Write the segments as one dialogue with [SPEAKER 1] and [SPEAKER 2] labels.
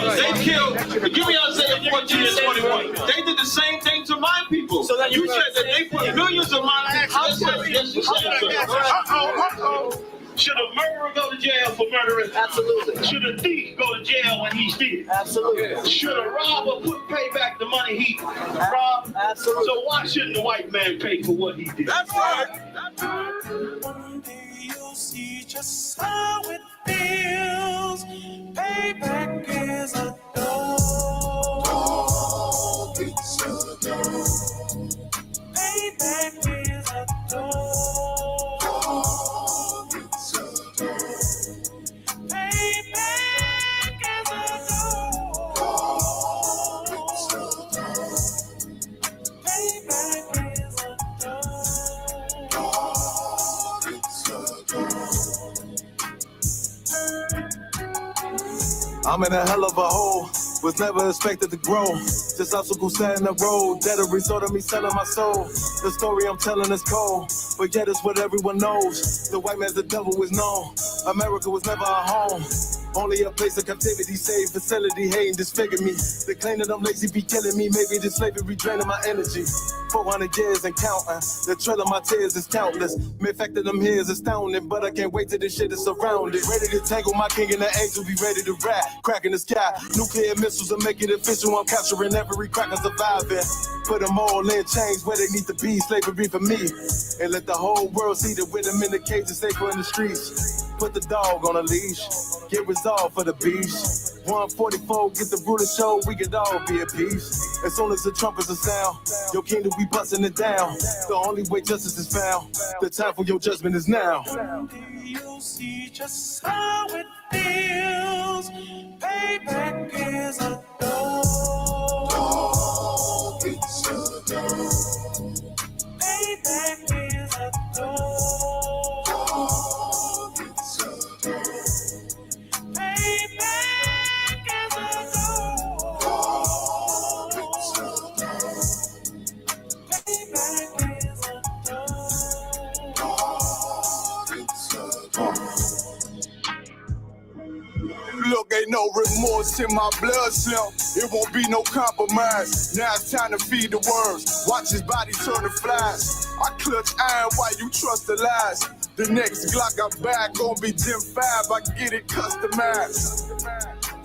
[SPEAKER 1] They killed, give me Isaiah 14 and 21. They did the same thing to my people. So you said that they put millions of my lives. Yes, you said. Should a murderer go to jail for murdering? Absolutely. Should a thief go to jail when he steals? Absolutely. Should a robber pay back the money he robbed? Absolutely. So why shouldn't the white man pay for what he did? That's right. One day you'll see just how it feels. Payback is a dog. It's a dog. Payback is a dog.
[SPEAKER 2] I'm in a hell of a hole, was never expected to grow. Just obstacles set in the road, that a result of me selling my soul. The story I'm telling is cold, but yet it's what everyone knows. The white man's the devil is known. America was never our home. Only a place of captivity, safe facility, hating, disfigure me. They claim that I'm lazy, be killing me. Maybe this slavery draining my energy. 400 years and counting. The trail of my tears is countless. The fact that I'm here is astounding, but I can't wait till this shit is surrounded. Ready to tangle my king and the angel, be ready to rap. Crack in the sky, nuclear missiles will make it official. I'm capturing every crack and surviving. Put them all in chains where they need to be. Slavery for me. And let the whole world see that with them in the cage and safer in the streets. Put the dog on a leash. Get resolved for the beast. 144, get the ruler show, we could all be at peace. As soon as the trumpets are sound, your kingdom we busting it down. The only way justice is found, the time for your judgment is now. Someday you'll see just how it feels. Payback is a dog. It's a dog. Payback is a dog. It's a dog. Look, ain't no remorse in my blood slump. It won't be no compromise. Now it's time to feed the worms. Watch his body turn to flies. I clutch iron while you trust the lies. The next Glock I buy gon' be Gen 5. I get it customized.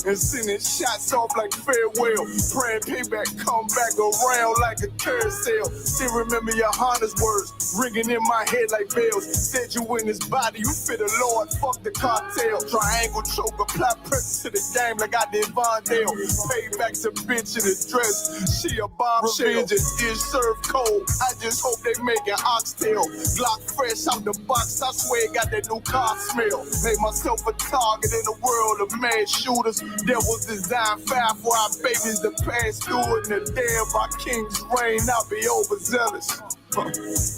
[SPEAKER 2] And sending shots off like farewell. Praying payback come back around like a carousel. Still remember your Honda's words ringing in my head like bells. Said you in his body, you fit the Lord, fuck the cartel. Triangle choke, apply pressure to the game like I did Vondale. Payback's a bitch in a dress, she a bombshell. Revenge is served cold, I just hope they make an oxtail. Glock fresh out the box, I swear it got that new car smell. Made myself a target in a world of mad shooters. There was designed fire for our babies to pass through. In the day of our king's reign, I'll be overzealous.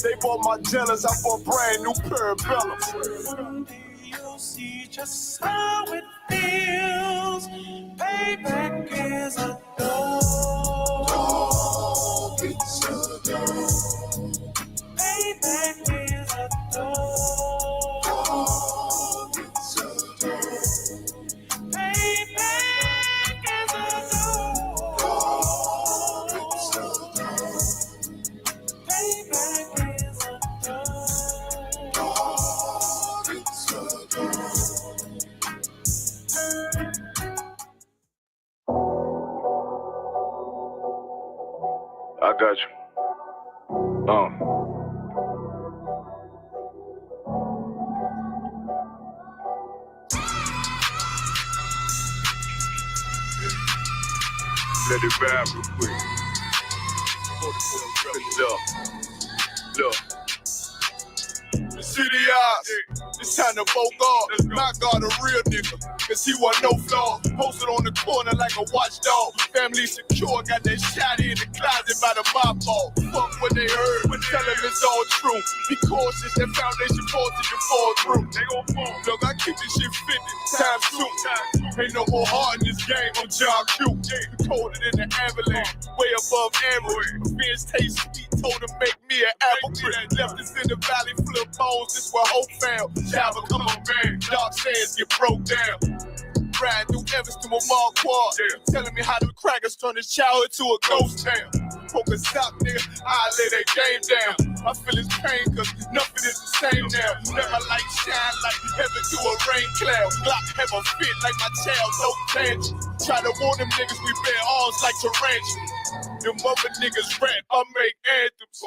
[SPEAKER 2] They bought my jealous, I bought brand new parabellums. Someday you'll see just how it feels. Payback is a dog. It's a dog. Payback is a dog. It's a dog.
[SPEAKER 3] I got you. Let it ride real quick. Look. The city eyes. It's time to vote God. My God, a real nigga. Cause he wasn't no flaw. Posted on the corner like a watchdog. Family secure, got that shot in the closet by the mob ball. Fuck what they heard, but tell them it's all true. Be cautious, that foundation falls if you fall through. They gon' fall. Look, I keep this shit 50 times 2. Ain't no more heart in this game, I'm John Q. Colder than the avalanche, way above average. Fierce taste sweet, told him make me an apple tree. Left us in the valley full of bones, this where hope found. Java, come on, man. Dark sands get broke down. riding through Evanston with Mark Quad. Telling me how the crackers turn his childhood to a ghost town. Poker stop, nigga, I lay that game down. I feel his pain, cause nothing is the same now. Let my light shine like heaven through a rain cloud. Glock have a fit like my child, no tangent. Try to warn them niggas we bear arms like tarantulas. Them other niggas rap, I make anthems.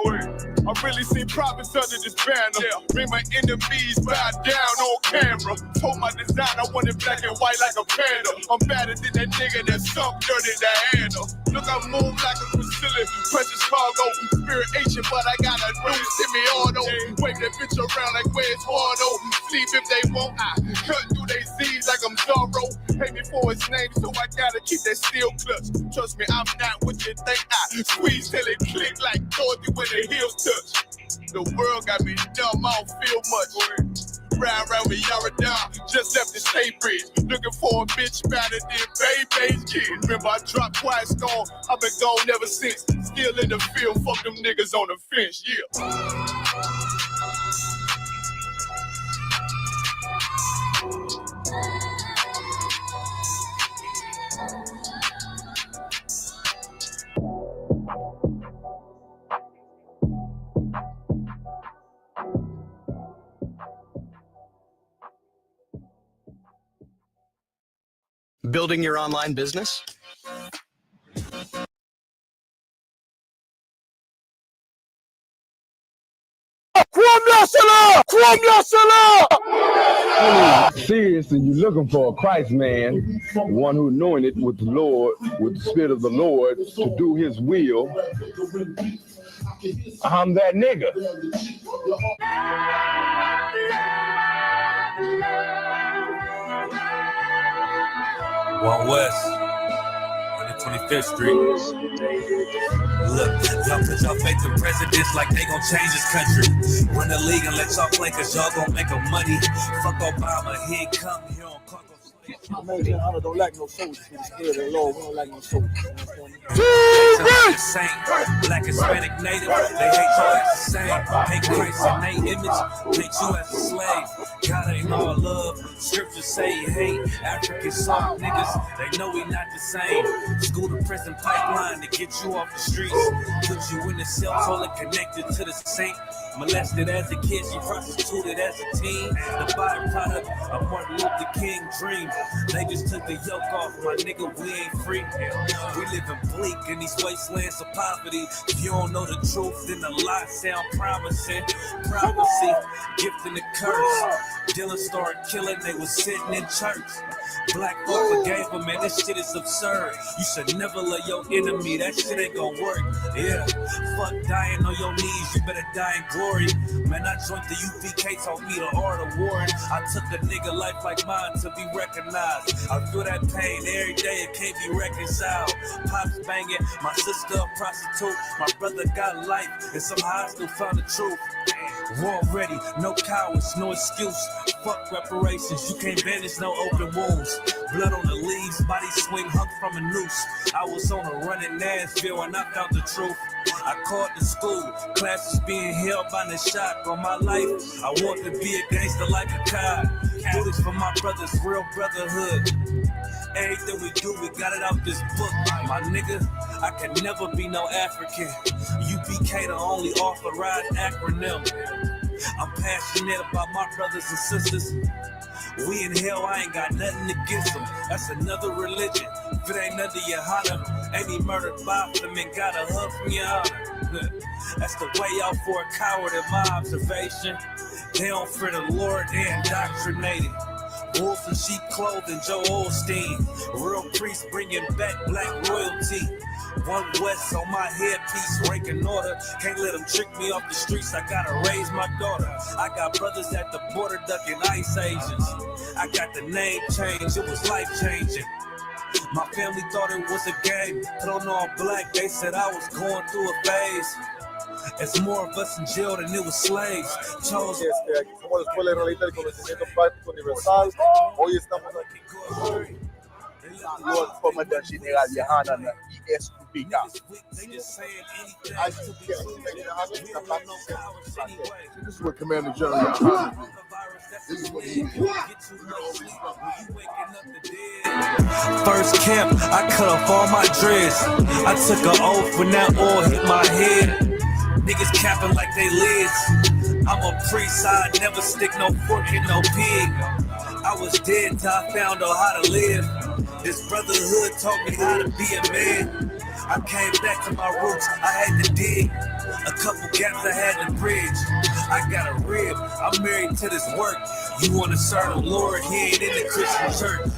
[SPEAKER 3] I really see profits under this banner. Make my enemies bow down on camera. Told my design I want it black and white like a panda. I'm better than that nigga that sunk dirty to handle. Look, I move like a Brazilian, precious cargo, spirit ancient, but I got a new semi-auto. Wave that bitch around like where's Wardo. Sleep if they won't, I cut through they Z's like I'm Zorro. Pay me for his name, so I gotta keep that steel clutch. Trust me, I'm not what you think. I squeeze till it click like Dorothy when the heels touch. The world got me dumb, I don't feel much. Round round with Yaradon, just left the state bridge. Looking for a bitch better than Baby's kid. Remember I dropped Quiet Storm, I've been gone ever since. Still in the field, fuck them niggas on the fence, yeah.
[SPEAKER 4] Building your online business?
[SPEAKER 5] Seriously, you're looking for a Christ man, one who anointed with the Lord, with the Spirit of the Lord to do his will. I'm that nigga.
[SPEAKER 6] One West, 125th Street. Look, y'all put y'all faith in presidents like they gon' change this country. Win the league and let y'all play cause y'all gon' make them money. Fuck Obama, he ain't come here on Congo.
[SPEAKER 7] American Hunter don't like no soldiers. We scared of the Lord. We don't like no soldiers.
[SPEAKER 6] Saint, black, Hispanic, Native, they hate y'all as the same. Hate Christ in their image, hate you as a slave. God ain't all love, scriptures say he hate. African soft niggas, they know we not the same. School to prison pipeline to get you off the streets. Put you in the cell, totally connected to the saint. Molested as a kid, she prostituted as a teen. The byproduct of Martin Luther King dream. They just took the yoke off, my nigga, we ain't free. We living bleak in these wastelands of poverty. If you don't know the truth, then the lie sound promising. Prophecy, gift and the curse. Dylan started killing, they was sitting in church. Black folk forgave him, man, this shit is absurd. You should never love your enemy, that shit ain't gonna work. Yeah, fuck dying on your knees, you better die in glory. Man, I joined the UPK, taught me the art of warring. I took a nigga life like mine to be recognized. I feel that pain every day, it can't be reconciled. Pops banging, my sister a prostitute. My brother got life, and somehow I still found the truth. War ready, no cowards, no excuse. Fuck reparations, you can't bandage no open wounds. Blood on the leaves, body swing hung from a noose. I was on a run in Nashville and I found the truth. I called the school, classes being held by the shock on my life. I want to be a gangster like a cop. Do this for my brothers, real brotherhood. Everything we do, we got it out this book. My nigga, I can never be no African. UPK the only authorized acronym. I'm passionate about my brothers and sisters. We in hell, I ain't got nothing against them. That's another religion. If it ain't under your honor, ain't he murdered by them and got a hug from your honor. That's the way out for a coward in my observation. They don't fear the Lord, they indoctrinated. Wolves in sheep clothing, Joe Osteen. Real priests bringing back black royalty. One West on my headpiece, ranking order. Can't let them trick me off the streets, I gotta raise my daughter. I got brothers at the border ducking ICE agents. I got the name change, it was life changing. My family thought it was a game. Put on all black, they said I was going through a phase. There's more of us in jail than it was slaves. Chose.
[SPEAKER 7] Aquí somos la Escuela Israelita del Conocimiento Práctico Universal. Hoy estamos aquí. L'autre commandant général Yohana dans ISUBK.
[SPEAKER 3] This is what Commander General Yohana did. This is what he did.
[SPEAKER 6] First camp, I cut off all my dreads. I took an oath when that oil hit my head. Niggas capping like they lids. I'm a priest, I never stick no fork in no pig. I was dead till I found out how to live. This brotherhood taught me how to be a man. I came back to my roots, I had to dig. A couple gaps I had to bridge. I got a rib, I'm married to this work. You wanna serve the Lord, he ain't in the Christian church.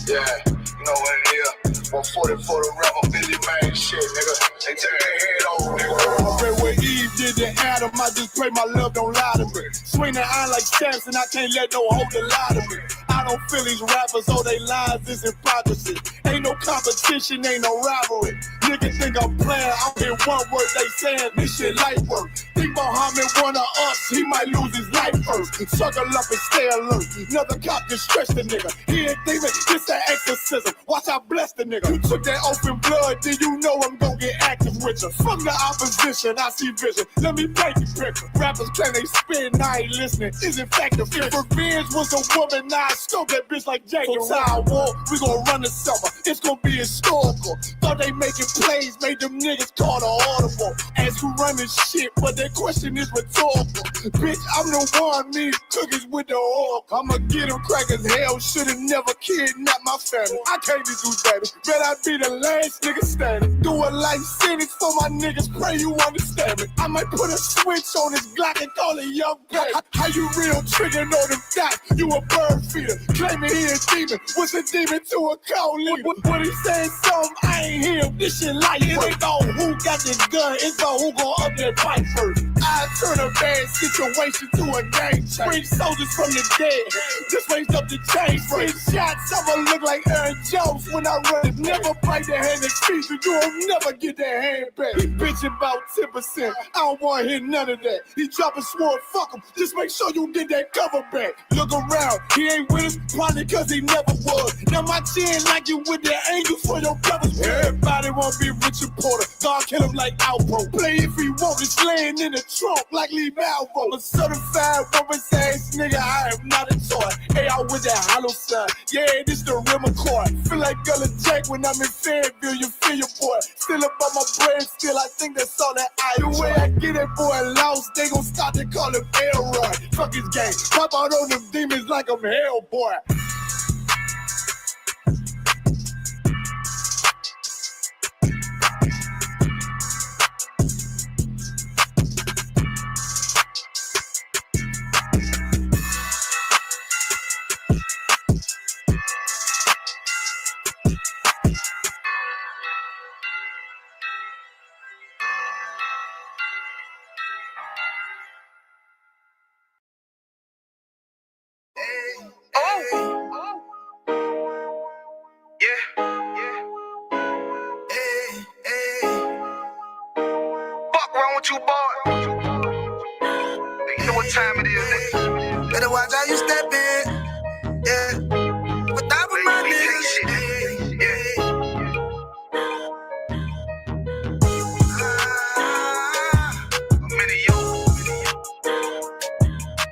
[SPEAKER 3] Yeah, you know what it is. 140 for the rebel, busy man, shit, nigga. They turn their head over, nigga.
[SPEAKER 2] I pray what Eve did to Adam, I just pray my love don't lie to me. Swing the iron like stamps and I can't let no holder lie to me. I don't feel these rappers, all they lies is hypocrisy. Ain't no competition, ain't no rivalry. Niggas think I'm playing, I'm in one word they saying, this shit light work. Think Muhammad one of us, he might lose his life first. Suckle up and stay alert. Another cop just stretch the nigga. He ain't demon, this an exorcism. Watch I bless the nigga. You took that open blood, then you know I'm gonna get active with you. From the opposition, I see vision. Let me paint the picture. Rappers claim they spit and I ain't listening. Is it fact if revenge was a woman, now I scope that bitch like Jake. So Tower War, we gon' run the summer. It's gon' be historical. Thought they making plays, made them niggas call the audible. Ask who run this shit, but that question is rhetorical. Bitch, I'm the one, me cookies with the oil. I'ma get them crackers, hell, should've never kidnapped my family. I can't be do that. Bet I be the last nigga standing. Do a life sentence for my niggas, pray you understand me. I might put a switch on this Glock and call it Young Pay. How you real trigger know them dots? You a bird feeder, claiming he a demon. What's a demon to a cold leader? What he saying something, I ain't hear. This shit light. It ain't all who got this gun, it's all who gon' up that fight first. I turn a bad situation to a game change. Bring soldiers from the dead, just raised up the change. Bring shots, I'ma look like Aaron Jones when I run it. Never bite the hand that feeds you, you'll never get that hand back. He bitching about 10%, I don't wanna hear none of that. He dropping sword, fuck him, just make sure you get that cover back. Look around, he ain't with us, probably cause he never was. Now my chin like you with the angels for your brothers. Everybody wanna be Richard Porter, God kill him like Alpo. Play if he want, it's laying in the trunk like Lee Malvo. A certified woman's ass nigga, I am not a toy. Hey, I with that hollow sign, yeah, this the rim accord. Feel like Gullah Jack when I'm in Fayetteville, you feel your boy. Still up on my brain, still I think that's all that I do. The way I get that boy lost, they gon' start to call him Elroy. Fuck his gang, pop out on them demons like I'm Hellboy.
[SPEAKER 3] You boy. You know what time it is, nigga.
[SPEAKER 4] Better watch how you step in. Yeah. Without with my niggas.
[SPEAKER 3] I'm in it, yo.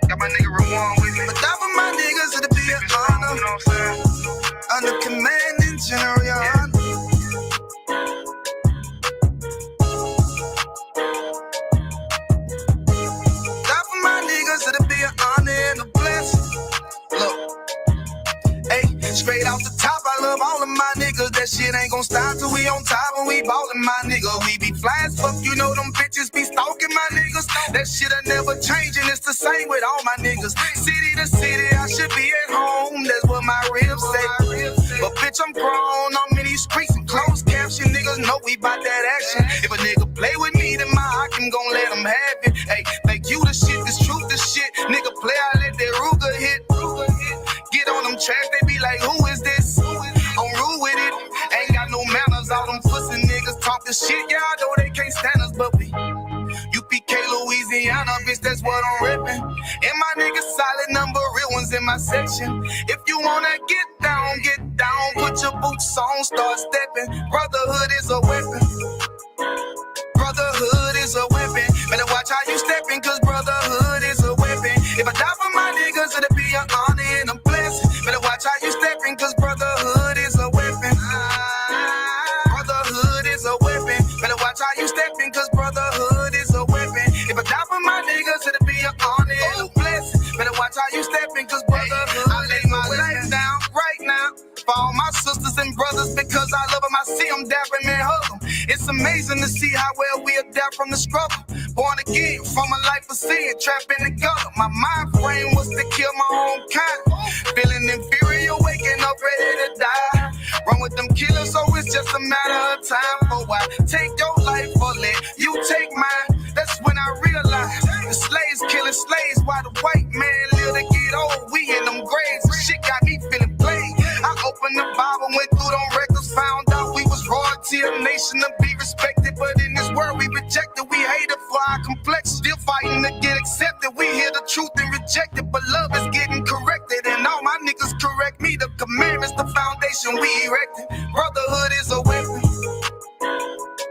[SPEAKER 3] Got my nigga Rawan with me.
[SPEAKER 4] Without with my niggas, it'll be an honor.
[SPEAKER 3] You know what I'm saying?
[SPEAKER 4] Under commanding General Yohana. It'll be an honor and a blessing. Look, hey, straight off the top, I love all of my niggas. That shit ain't gon' stop till we on top and we ballin', my nigga. We be fly as fuck, you know them bitches be stalking my niggas. That shit'll never change and it's the same with all my niggas. City to city, I should be at home. That's what my ribs say. But bitch, I'm grown, I'm in these streets and closed caption. Niggas know we bout that action. If a nigga play with me, then my Hakim gon' let him have it. Hey, make you the shit, this truth the shit. Nigga play, I let that Ruger hit. Get on them tracks, they be like, who is this? I'm rude with it. Ain't got no manners, all them pussy niggas talk the shit. Y'all know they can't stand us, but solid number real ones in my section. If you wanna get down, put your boots on, start stepping. Brotherhood is a weapon. Brotherhood is a weapon. Better watch how you stepping, cause brotherhood is a weapon. If I die for my niggas, it'll be an honor and a blessing. Better watch how you stepping, cause brotherhood is a weapon. Brotherhood is a weapon. Better watch how you stepping, cause brotherhood is a weapon. If I die for my niggas, it'll be an honor and a blessing. Better watch how you stepping, cause brotherhood I lay my life down right now for all my sisters and brothers, because I love them. I see them dapping and hug them. It's amazing to see how well we adapt from the struggle. Born again from a life of sin, trapped in the gutter. My mind frame was to kill my own kind. Feeling inferior, waking up ready to die. Run with them killers, so it's just a matter of time. For I take your life or let you take mine. That's when I realized the slaves killing slaves while the white man live to get old. We in them graves, shit got me feeling played. I opened the Bible, went through them records, found out we was royalty, a nation to be respected. But in this world we rejected, we hated for our complexion. Still fighting to get accepted. We hear the truth and reject it, but love is getting corrected. And all my niggas correct me. The commandments, the foundation we erected. Brotherhood is a weapon.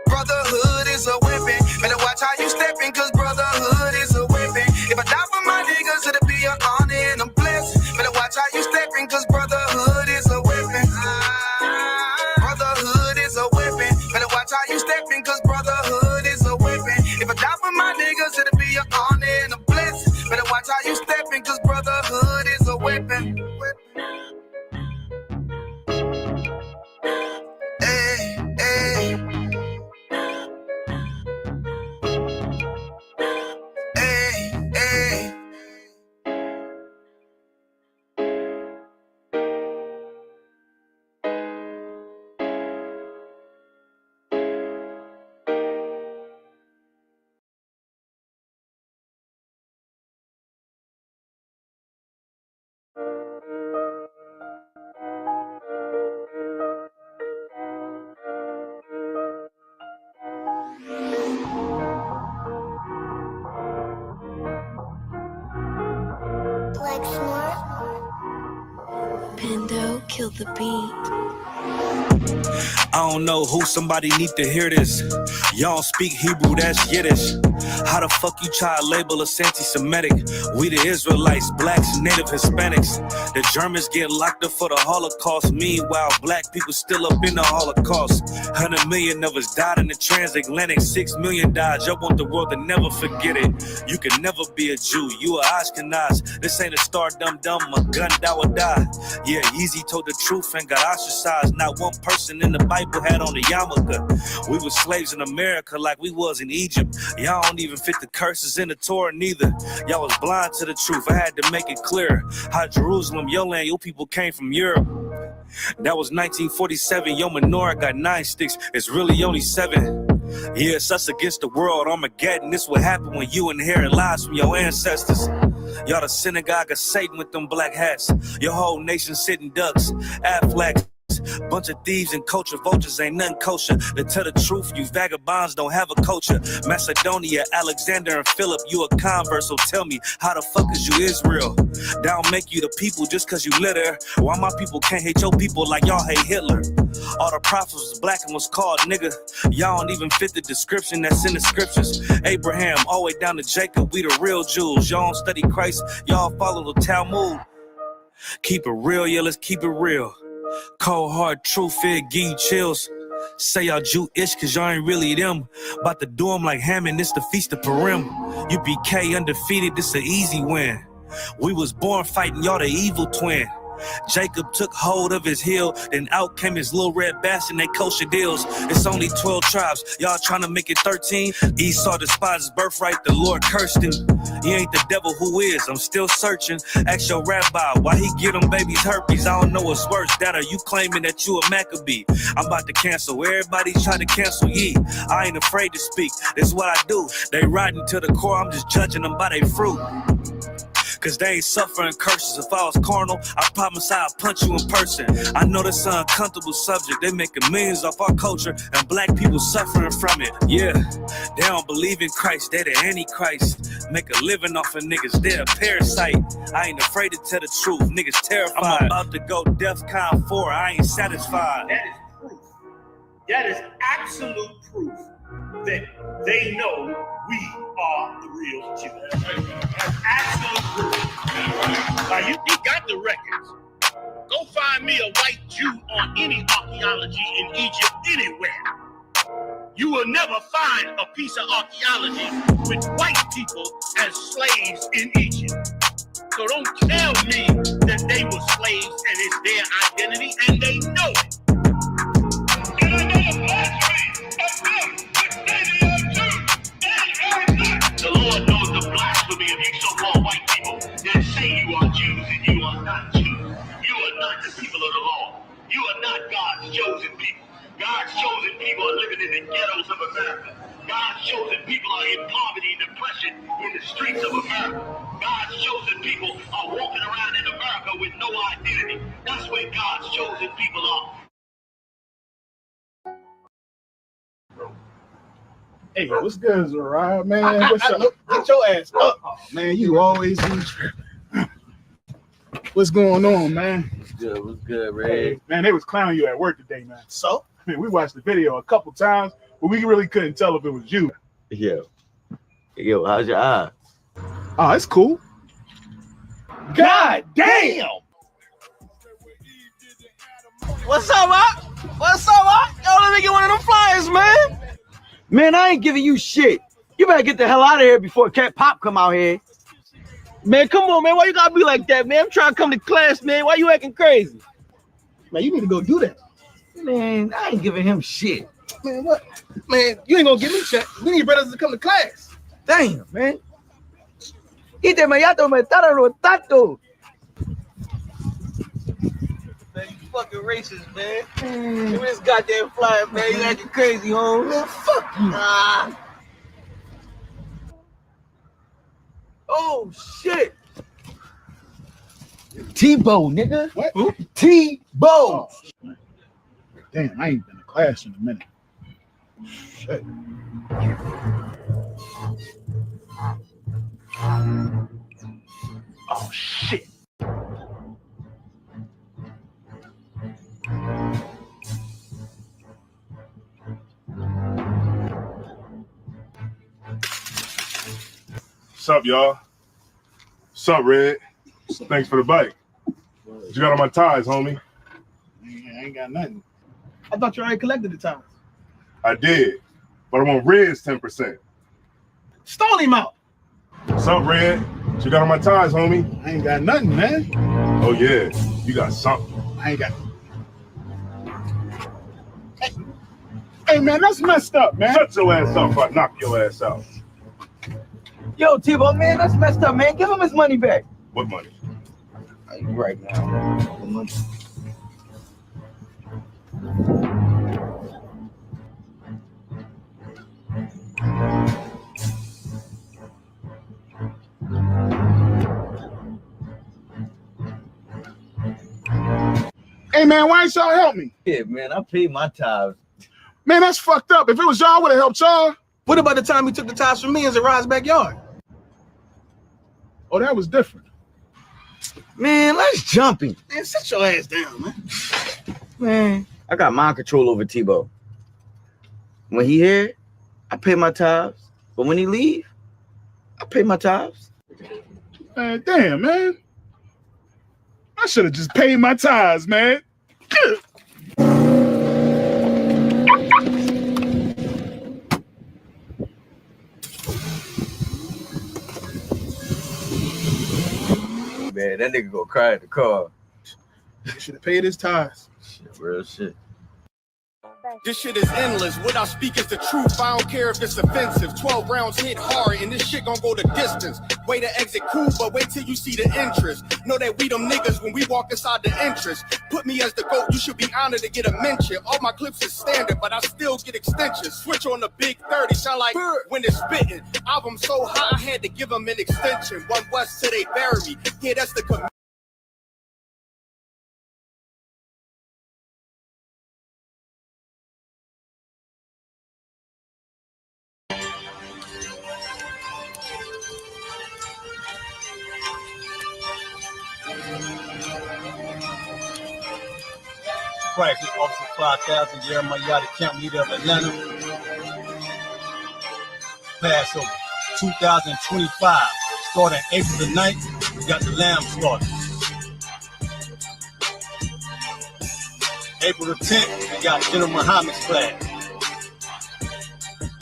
[SPEAKER 4] Brotherhood is a weapon. Better watch how you stepping, cause brotherhood is a weapon. If I die for my niggas, it'll be an honor and a blessing. Better watch how you stepping, cause brotherhood is a weapon. Brotherhood is a weapon. Better watch how you stepping, cause brotherhood is a weapon. If I die for my niggas, it'll be an honor and a blessing. Better watch how you stepping, cause brotherhood is a weapon. Hey, hey. Hey, hey.
[SPEAKER 8] Pando, kill the beat.
[SPEAKER 6] I don't know who, somebody need to hear this. Y'all speak Hebrew, that's Yiddish. How the fuck you try to label us anti-Semitic? We the Israelites, blacks, native Hispanics. The Germans get locked up for the Holocaust. Meanwhile, black people still up in the Holocaust. 100 million of us died in the transatlantic. 6 million died. Y'all want the world to never forget it. You can never be a Jew. You a Ashkenaz. This ain't a star dum-dum. A gun that would die. Yeah, Yeezy told the truth and got ostracized. Not one person in the Bible had on a yarmulke. We were slaves in America like we was in Egypt. Y'all don't even fit the curses in the Torah neither. Y'all was blind to the truth. I had to make it clear how Jerusalem, your land, your people came from Europe. That was 1947. Your menorah got 9 sticks. It's really only 7. Yeah, it's us against the world. Armageddon. This what happened when you inherit lies from your ancestors. Y'all the synagogue of Satan with them black hats. Your whole nation sitting ducks. Aflac. Bunch of thieves and culture vultures, ain't nothing kosher. To tell the truth, you vagabonds don't have a culture. Macedonia, Alexander and Philip, you a convert, so tell me, how the fuck is you Israel? That don't make you the people just cause you live there. Why my people can't hate your people like y'all hate Hitler? All the prophets was black and was called nigga. Y'all don't even fit the description that's in the scriptures. Abraham, all the way down to Jacob, we the real Jews. Y'all don't study Christ, y'all follow the Talmud. Keep it real, yeah, let's keep it real. Cold hard truth, it give you chills. Say y'all Jewish cause y'all ain't really them. About to do them like Hammond, this the feast of Purim. You BK undefeated, this an easy win. We was born fighting, y'all the evil twin. Jacob took hold of his heel, then out came his little red bastard, they kosher deals. It's only 12 tribes, y'all trying to make it 13. Esau despised his birthright, the Lord cursed him. He ain't the devil, who is? I'm still searching. Ask your rabbi, why he get them babies herpes? I don't know what's worse, that or you claiming that you a Maccabee. I'm about to cancel, everybody try to cancel ye. I ain't afraid to speak, this is what I do. They riding to the core, I'm just judging them by their fruit. cause they ain't suffering curses. If I was carnal, I promise I'd punch you in person. I know that's an uncomfortable subject. They making millions off our culture and black people suffering from it. Yeah, they don't believe in Christ, they the Antichrist. Make a living off of niggas, they're a parasite. I ain't afraid to tell the truth, niggas terrified. I'm about to go DEFCON 4, I ain't satisfied.
[SPEAKER 1] That is proof. That is absolute proof that they know we are the real Jews. That's absolute proof. Now, you got the records. Go find me a white Jew on any archaeology in Egypt anywhere. You will never find a piece of archaeology with white people as slaves in Egypt. So don't tell me that they were slaves and it's their identity, and they know it. And I know the blasphemy of them that say they are Jews. The Lord knows the blasphemy of you so-called white people that say you are Jews and you are not Jews. You are not the people of the law. You are not God's chosen people. God's chosen people are living in the ghettos of America. God's chosen people are in poverty and depression in the streets of America. God's chosen people are walking around in America with no identity. That's where God's chosen people are.
[SPEAKER 9] Hey, what's good, Zariah, man? What's up? Get your ass up. Oh, man, you always What's going on, man?
[SPEAKER 10] What's good, Ray?
[SPEAKER 9] Hey, man, they was clowning you at work today, man. So? I mean, we watched the video a couple times, but we really couldn't tell if it was you.
[SPEAKER 10] Yo, how's your eye?
[SPEAKER 9] Oh, it's cool. God damn!
[SPEAKER 11] What's up, Op? What's up, Op? Yo, let me get one of them flyers, man.
[SPEAKER 12] Man, I ain't giving you shit. You better get the hell out of here before Cat Pop come out here.
[SPEAKER 11] Man, come on, man. Why you gotta be like that, man? I'm trying to come to class, man. Why you acting crazy?
[SPEAKER 9] Man, you need to go do that.
[SPEAKER 12] Man, I ain't giving him shit.
[SPEAKER 9] Man, what? Man, you ain't gonna give me shit. We need brothers to come to class.
[SPEAKER 12] Damn, man. Ite me yato me tararo tato.
[SPEAKER 11] Man, you fucking racist, man. Give me this goddamn flyer, man. You acting crazy, home.
[SPEAKER 12] Man, fuck you. Oh, shit. Tebow, nigga.
[SPEAKER 9] What? Who?
[SPEAKER 12] Tebow.
[SPEAKER 9] Oh, damn, I ain't been to class in a minute. Shit. Oh, shit.
[SPEAKER 3] What's up, y'all? What's up, Red? Thanks for the bike. What you got on my ties, homie?
[SPEAKER 9] I ain't got nothing. I thought you already collected the tires.
[SPEAKER 3] I did, but I want Red's 10%.
[SPEAKER 9] Stall him out.
[SPEAKER 3] What's up, Red? What you got on my ties, homie?
[SPEAKER 9] I ain't got nothing, man.
[SPEAKER 3] Oh, yeah. You got something.
[SPEAKER 9] I ain't got. Hey, man, that's messed up, man.
[SPEAKER 3] Shut your ass up or I knock your ass out.
[SPEAKER 12] Yo, Tebow, man, that's messed up, man. Give him his money back.
[SPEAKER 3] What money?
[SPEAKER 12] Right now. The money.
[SPEAKER 9] Hey, man, why ain't y'all help me?
[SPEAKER 10] Yeah, man, I paid my tithes.
[SPEAKER 9] Man, that's fucked up. If it was y'all, I would have helped y'all. What about the time he took the tires from me in Zariah's backyard? Oh, that was different.
[SPEAKER 12] Man, let's jump him.
[SPEAKER 9] Man, sit your ass down, man.
[SPEAKER 12] Man, I got mind control over Tebow. When he here, I pay my tithes. But when he leave, I pay my tithes.
[SPEAKER 9] Man, damn, man. I should have just paid my tithes, man.
[SPEAKER 10] Man, that nigga gonna cry in the car.
[SPEAKER 9] He should have paid his tithes.
[SPEAKER 10] Shit, real shit.
[SPEAKER 13] This shit is endless. What I speak is the truth. I don't care if it's offensive. 12 rounds hit hard, and this shit gon' go the distance. Way to exit cool, but wait till you see the interest. Know that we them niggas when we walk inside the entrance. Put me as the GOAT, you should be honored to get a mention. All my clips is standard, but I still get extensions. Switch on the big 30, sound like when it's spitting. Album so hot, I had to give them an extension. One West till they bury me. Yeah, that's the commitment.
[SPEAKER 14] Practice Officer 5000, Jeremiah Yachty, camp leader of Atlanta. Passover 2025, starting April the 9th, we got the lamb slaughter. April the 10th, we got General Muhammad's flag.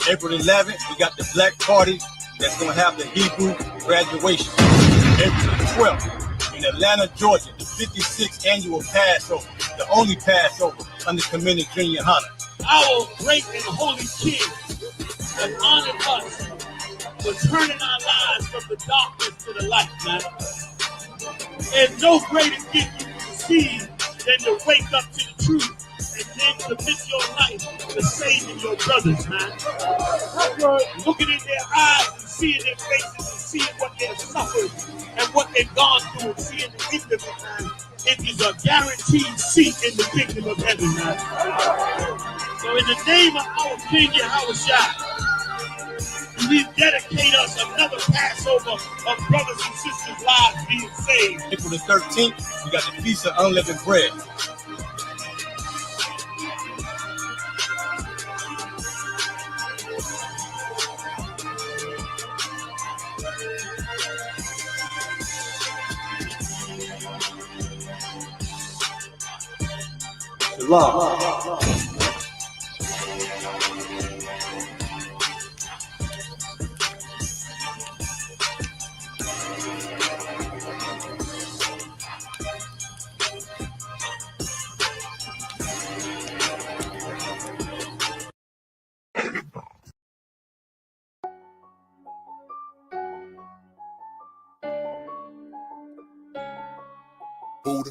[SPEAKER 14] April the 11th, we got the Black Party that's going to have the Hebrew graduation. April the 12th, in Atlanta, Georgia, the 56th annual Passover, the only Passover under Community Junior Honor.
[SPEAKER 1] Our great and holy King has honored us for turning our lives from the darkness to the light, man. There's no greater gift you can receive than to wake up to the truth and then commit your life to saving your brothers, man. Looking in their eyes and seeing their faces and seeing what they've suffered and what they've gone through and seeing the end of it, man. It is a guaranteed seat in the kingdom of heaven, man. So in the name of our King Yahushua, we dedicate us another Passover of brothers and sisters' lives being saved.
[SPEAKER 14] April the 13th, we got the Feast of Unleavened Bread. Shalom.
[SPEAKER 2] Buddha.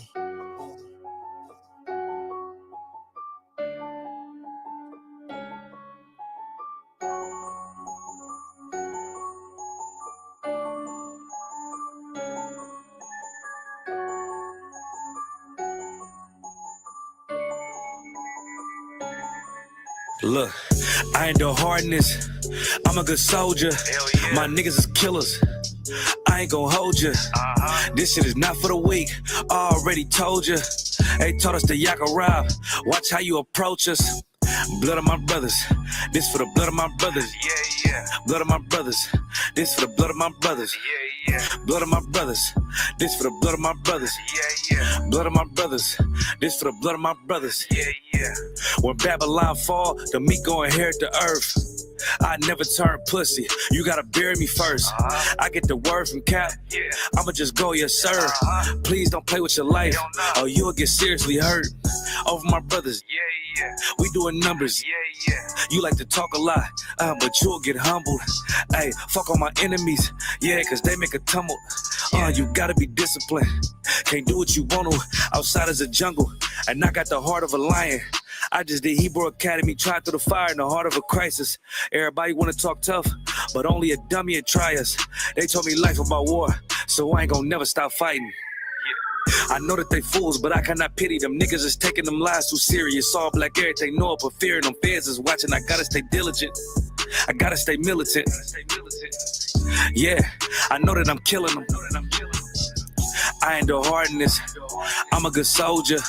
[SPEAKER 6] Look, I ain't the hardness. I'm a good soldier. Yeah. My niggas is killers. I ain't gon' hold you. This shit is not for the weak. I already told you. They taught us to yak a rob. Watch how you approach us. Blood of my brothers. This for the blood of my brothers. Yeah, yeah. Blood of my brothers. This for the blood of my brothers. Yeah, yeah. Blood of my brothers. This for the blood of my brothers. Yeah, yeah. Blood of my brothers. This for the blood of my brothers. Yeah, yeah. When Babylon fall, the meek gon' inherit the earth. I never turn pussy. You gotta bury me first. I get the word from Cap. Yeah. I'ma just go, yes sir. Please don't play with your life, or you'll get seriously hurt. Over my brothers. Yeah, yeah. We doing numbers. Yeah, yeah. You like to talk a lot, but you'll get humbled. Hey, fuck on my enemies. Yeah, cause they make a tumble. You gotta be disciplined. Can't do what you want to. Outside is a jungle, and I got the heart of a lion. I just did Hebrew Academy, tried through the fire in the heart of a crisis. Everybody wanna talk tough, but only a dummy would try us. They told me life about war, so I ain't gonna never stop fighting. I know that they fools, but I cannot pity them. Niggas is taking them lies too serious. All black everything, know it, but fearing them feds is watching. I gotta stay diligent. I gotta stay militant. Yeah, I know that I'm killing them. I ain't the hardness. I'm a good soldier.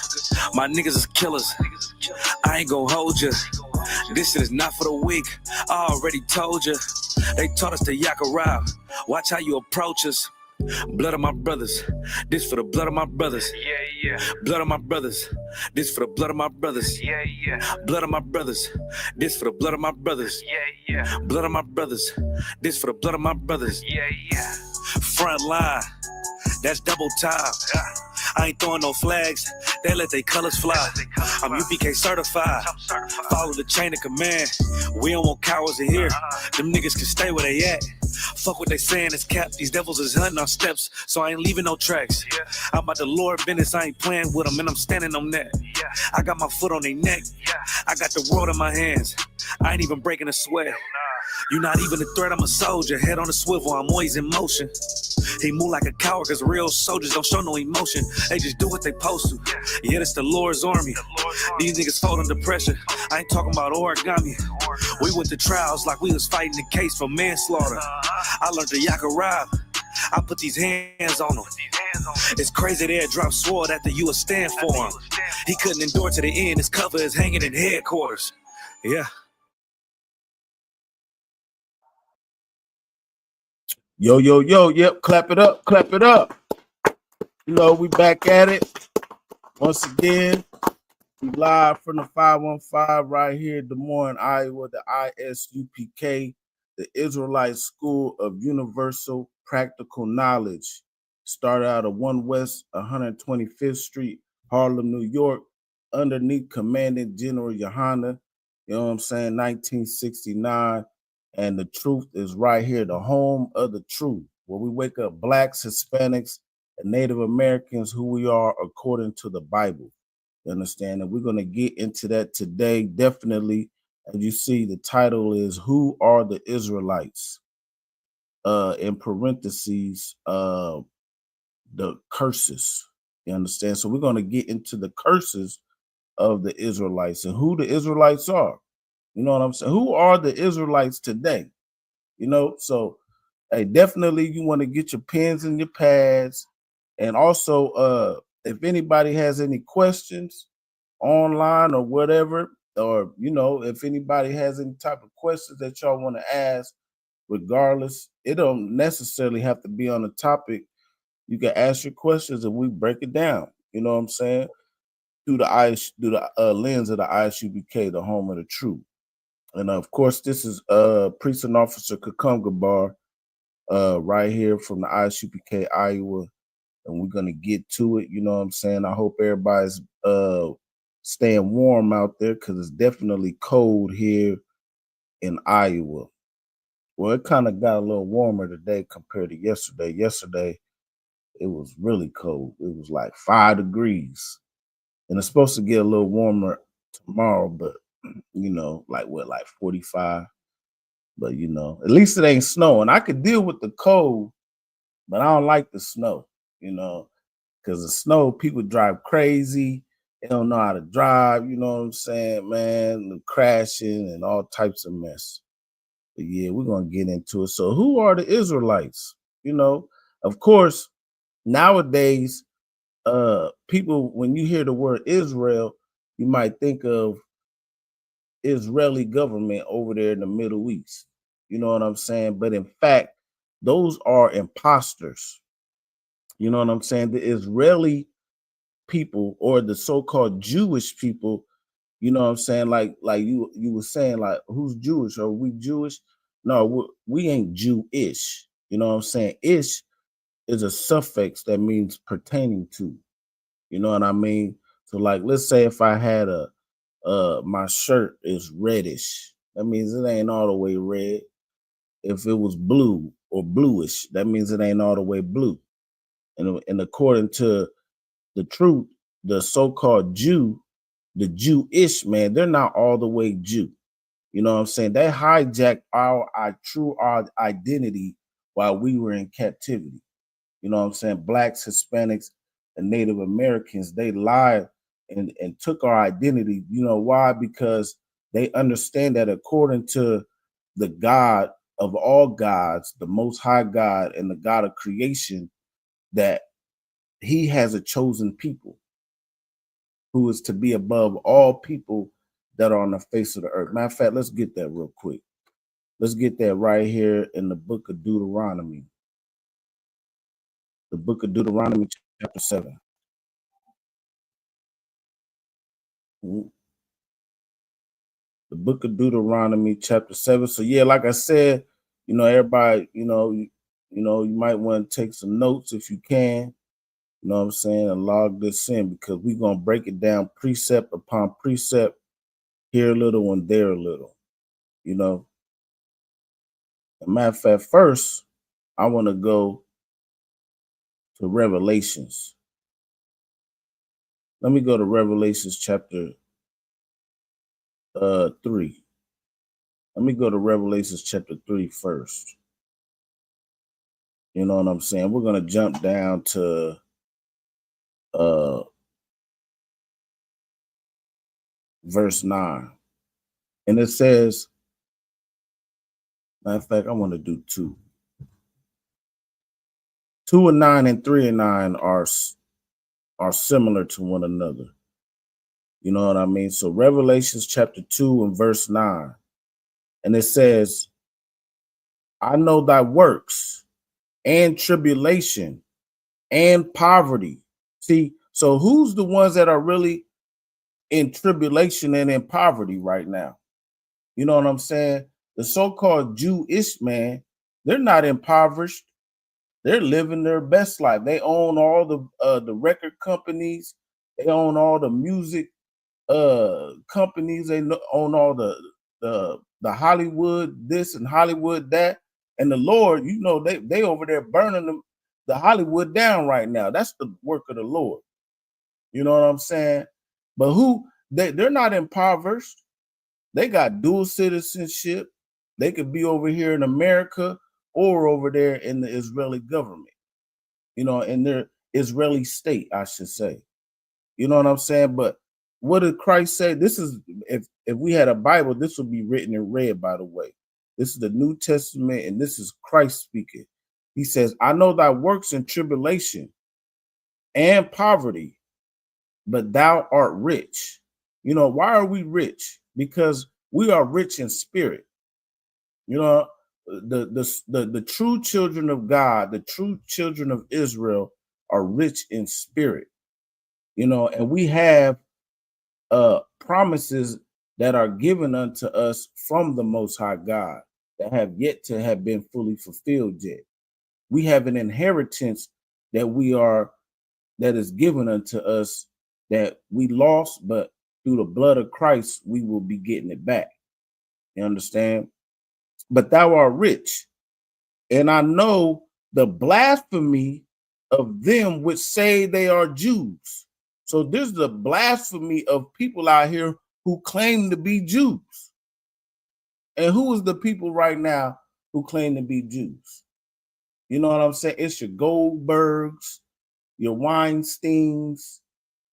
[SPEAKER 6] My niggas is killers. I ain't gon' hold you. This shit is not for the weak. I already told you. They taught us to yak a rob. Watch how you approach us. Blood of my brothers. This for the blood of my brothers. Yeah, yeah. Blood of my brothers. This for the blood of my brothers. Yeah, yeah. Blood of my brothers. This for the blood of my brothers. Yeah, yeah. Blood of my brothers. This for the blood of my brothers. Yeah, yeah. Front line. That's double time. I ain't throwing no flags, they let their colors fly. I'm UPK certified, follow the chain of command. We don't want cowards in here, them niggas can stay where they at. Fuck what they saying, it's cap, these devils is hunting our steps, so I ain't leaving no tracks. I'm about the Lord business, I ain't playing with them, and I'm standing on that. I got my foot on their neck, I got the world in my hands, I ain't even breaking a sweat. You not even a threat, I'm a soldier, head on a swivel, I'm always in motion. He move like a coward, cause real soldiers don't show no emotion. They just do what they supposed to. Yeah, it's the Lord's army. These niggas fold under pressure. I ain't talking about origami. We went to trials like we was fighting the case for manslaughter. I learned the Yakarab. I put these hands on them. It's crazy they had dropped sword after you would stand for him. He couldn't endure to the end, his cover is hanging in headquarters. Yeah.
[SPEAKER 15] Yo, yep, clap it up. You know, we back at it. Once again, we live from the 515 right here in Des Moines, Iowa, the ISUPK, the Israelite School of Universal Practical Knowledge. Started out of 1 West 125th Street, Harlem, New York, underneath Commandant General Yohana, you know what I'm saying, 1969. And the truth is right here, the home of the truth, where we wake up Blacks, Hispanics, and Native Americans who we are according to the Bible. You understand? And we're going to get into that today, definitely. As you see, the title is Who Are the Israelites? In parentheses, the curses. You understand? So we're going to get into the curses of the Israelites and who the Israelites are. You know what I'm saying? Who are the Israelites today? You know, so hey, definitely you want to get your pens and your pads. And also, if anybody has any questions online or whatever, or, you know, if anybody has any type of questions that y'all want to ask, regardless, it don't necessarily have to be on the topic. You can ask your questions and we break it down. You know what I'm saying? Through the lens of the ISUBK, the home of the truth. And of course, this is Precinct Officer Kakungabar right here from the ISUPK, Iowa. And we're going to get to it. You know what I'm saying? I hope everybody's staying warm out there because it's definitely cold here in Iowa. Well, it kind of got a little warmer today compared to yesterday. Yesterday, it was really cold. It was like 5 degrees. And it's supposed to get a little warmer tomorrow, but, you know, like 45? But, you know, at least it ain't snowing. I could deal with the cold, but I don't like the snow, you know, because the snow, people drive crazy. They don't know how to drive, you know what I'm saying, man, crashing and all types of mess. But yeah, we're going to get into it. So who are the Israelites? You know, of course, nowadays, people, when you hear the word Israel, you might think of Israeli government over there in the Middle East. You know what I'm saying? But in fact, those are imposters. You know what I'm saying? The Israeli people or the so-called Jewish people, you know what I'm saying? Like you were saying, like, who's Jewish? Are we Jewish? No, we ain't Jewish. You know what I'm saying? Ish is a suffix that means pertaining to. You know what I mean? So like, let's say if I had my shirt is reddish, that means it ain't all the way red. If it was blue or bluish, that means it ain't all the way blue. And according to the truth, the so-called Jew, the Jewish man, they're not all the way Jew. You know what I'm saying? They hijacked our true identity while we were in captivity. You know what I'm saying? Blacks, Hispanics, and Native Americans, they lied and took our identity. You know why? Because they understand that according to the God of all gods, the Most High God and the God of creation, that he has a chosen people who is to be above all people that are on the face of the earth. Matter of fact, let's get that real quick. Let's get that right here in the book of Deuteronomy. The book of Deuteronomy, chapter 7. The book of Deuteronomy, chapter 7. So yeah, like I said, you know, everybody, you might want to take some notes if you can. You know what I'm saying? And log this in because we're going to break it down precept upon precept, here a little and there a little. You know, as a matter of fact, first, I want to go to Revelations. Let me go to Revelations chapter 3. Let me go to Revelations chapter 3 first. You know what I'm saying? We're going to jump down to verse 9. And it says, matter of fact, I want to do 2. 2 and 9 and 3 and 9 are similar to one another. You know what I mean? So Revelations chapter 2 and verse 9. And it says, I know thy works and tribulation and poverty. See, so who's the ones that are really in tribulation and in poverty right now? You know what I'm saying? The so-called Jewish man, they're not impoverished. They're living their best life. They own all the record companies. They own all the music companies. They own all the Hollywood this and Hollywood that. And the Lord, you know, they over there burning the Hollywood down right now. That's the work of the Lord. You know what I'm saying? But they're not impoverished. They got dual citizenship. They could be over here in America or over there in the Israeli government, you know, in their Israeli state, I should say. You know what I'm saying? But what did Christ say? This is, if we had a Bible, this would be written in red, by the way. This is the New Testament, and this is Christ speaking. He says, I know thy works in tribulation and poverty, but thou art rich. You know, why are we rich? Because we are rich in spirit. You know, the true children of God, the true children of Israel are rich in spirit. You know, and we have promises that are given unto us from the Most High God that have yet to have been fully fulfilled yet. We have an inheritance that is given unto us that we lost, but through the blood of Christ, we will be getting it back. You understand? But thou art rich, and I know the blasphemy of them which say they are Jews. So there's the blasphemy of people out here who claim to be Jews. And who is the people right now who claim to be Jews? You know what I'm saying? It's your Goldbergs, your Weinsteins,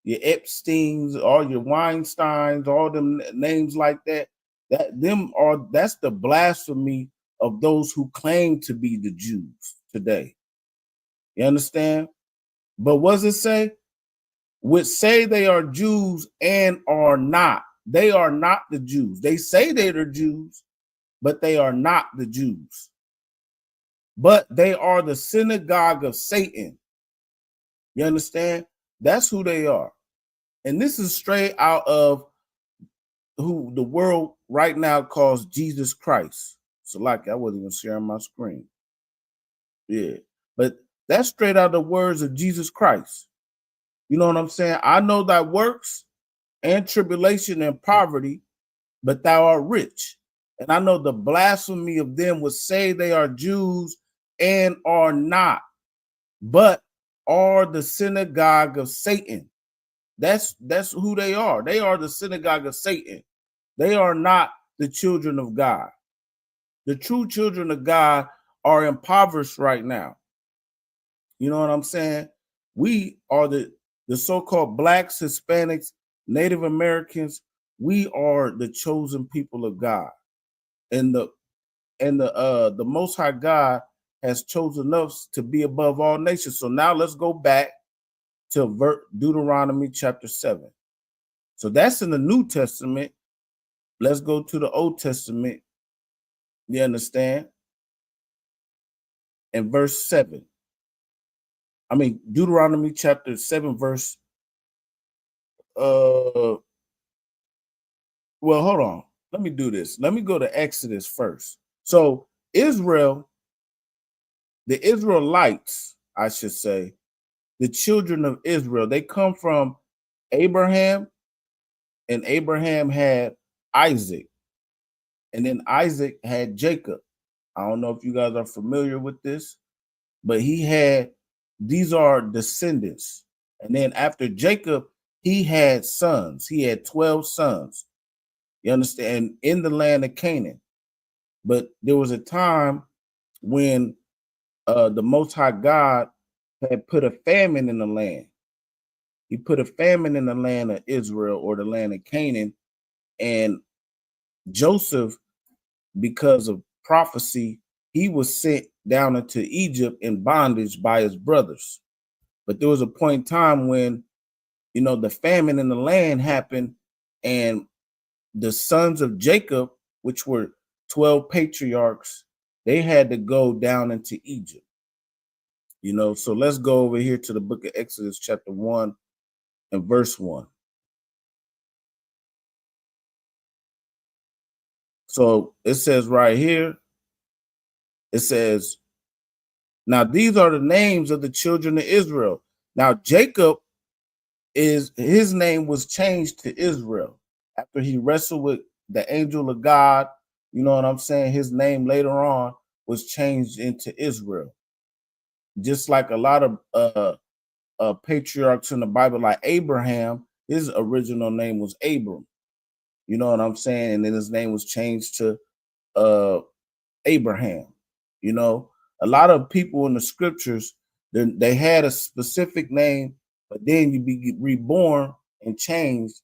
[SPEAKER 15] your Epsteins, all your Weinsteins, all them names like that. That's the blasphemy of those who claim to be the Jews today. You understand? But what does it say? Which say they are Jews and are not. They are not the Jews. They say they are Jews, but they are not the Jews. But they are the synagogue of Satan. You understand? That's who they are. And this is straight out of who the world right now calls Jesus Christ. So like I wasn't even sharing my screen. Yeah. But that's straight out the words of Jesus Christ. You know what I'm saying? I know thy works and tribulation and poverty, but thou art rich. And I know the blasphemy of them which say they are Jews and are not, but are the synagogue of Satan. That's who they are. They are the synagogue of Satan. They are not the children of God. The true children of God are impoverished right now. You know what I'm saying? We are the so-called blacks, Hispanics, Native Americans. We are the chosen people of God. And the Most High God has chosen us to be above all nations. So now let's go back to Deuteronomy chapter 7. So that's in the New Testament. Let's go to the Old Testament. You understand? And verse 7. I mean, Deuteronomy chapter 7, verse. Well, hold on. Let me do this. Let me go to Exodus first. So Israel, the Israelites, I should say, the children of Israel. They come from Abraham, and Abraham had Isaac, and then Isaac had Jacob. I don't know if you guys are familiar with this, but these are descendants. And then after Jacob, he had sons. He had 12 sons. You understand? In the land of Canaan. But there was a time when the Most High God had put a famine in the land. He put a famine in the land of Israel, or the land of Canaan. And Joseph, because of prophecy, he was sent down into Egypt in bondage by his brothers. But there was a point in time when, the famine in the land happened, and the sons of Jacob, which were 12 patriarchs, they had to go down into Egypt. So let's go over here to the book of Exodus, chapter 1 and verse 1. So it says right here, it says, now these are the names of the children of Israel. Now Jacob, his name was changed to Israel after he wrestled with the angel of God. You know what I'm saying? His name later on was changed into Israel. Just like a lot of patriarchs in the Bible, like Abraham, his original name was Abram. You know what I'm saying? And then his name was changed to Abraham. A lot of people in the scriptures, they had a specific name, but then you be reborn and changed,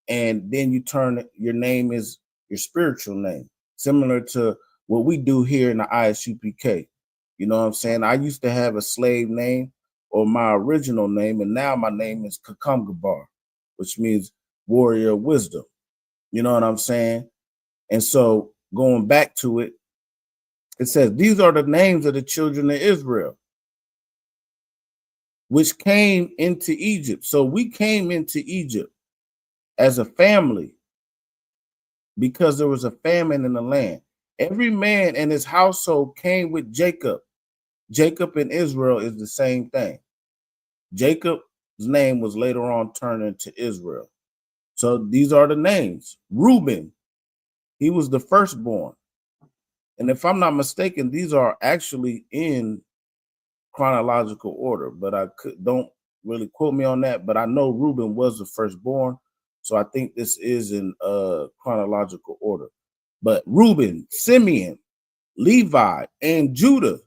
[SPEAKER 15] and then you turn your name is your spiritual name, similar to what we do here in the ISUPK. You know what I'm saying? I used to have a slave name, or my original name, and now my name is Kakamgabar, which means warrior of wisdom. You know what I'm saying? And so going back to it, it says, these are the names of the children of Israel, which came into Egypt. So we came into Egypt as a family because there was a famine in the land. Every man and his household came with Jacob. Jacob and Israel is the same thing. Jacob's name was later on turned into Israel. So these are the names. Reuben, he was the firstborn. And if I'm not mistaken, these are actually in chronological order, but don't really quote me on that. But I know Reuben was the firstborn, so I think this is in chronological order. But Reuben, Simeon, Levi, and Judah,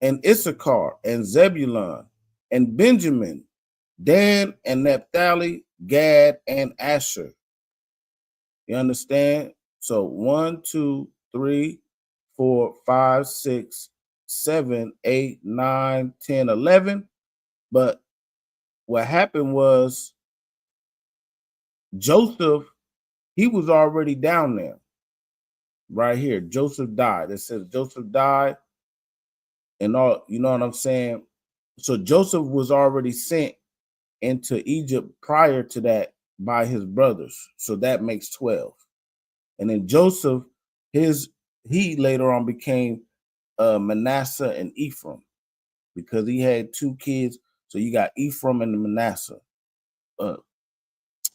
[SPEAKER 15] and Issachar, and Zebulun, and Benjamin, Dan, and Naphtali, Gad, and Asher. You understand? So 1, 2, 3, 4, 5, 6, 7, 8, 9, 10, 11. But what happened was Joseph, he was already down there. Right here, Joseph died. It says Joseph died and all, you know what I'm saying? So Joseph was already sent into Egypt prior to that by his brothers. So that makes 12. And then Joseph, he later on became Manasseh and Ephraim, because he had 2 kids. So you got Ephraim and Manasseh.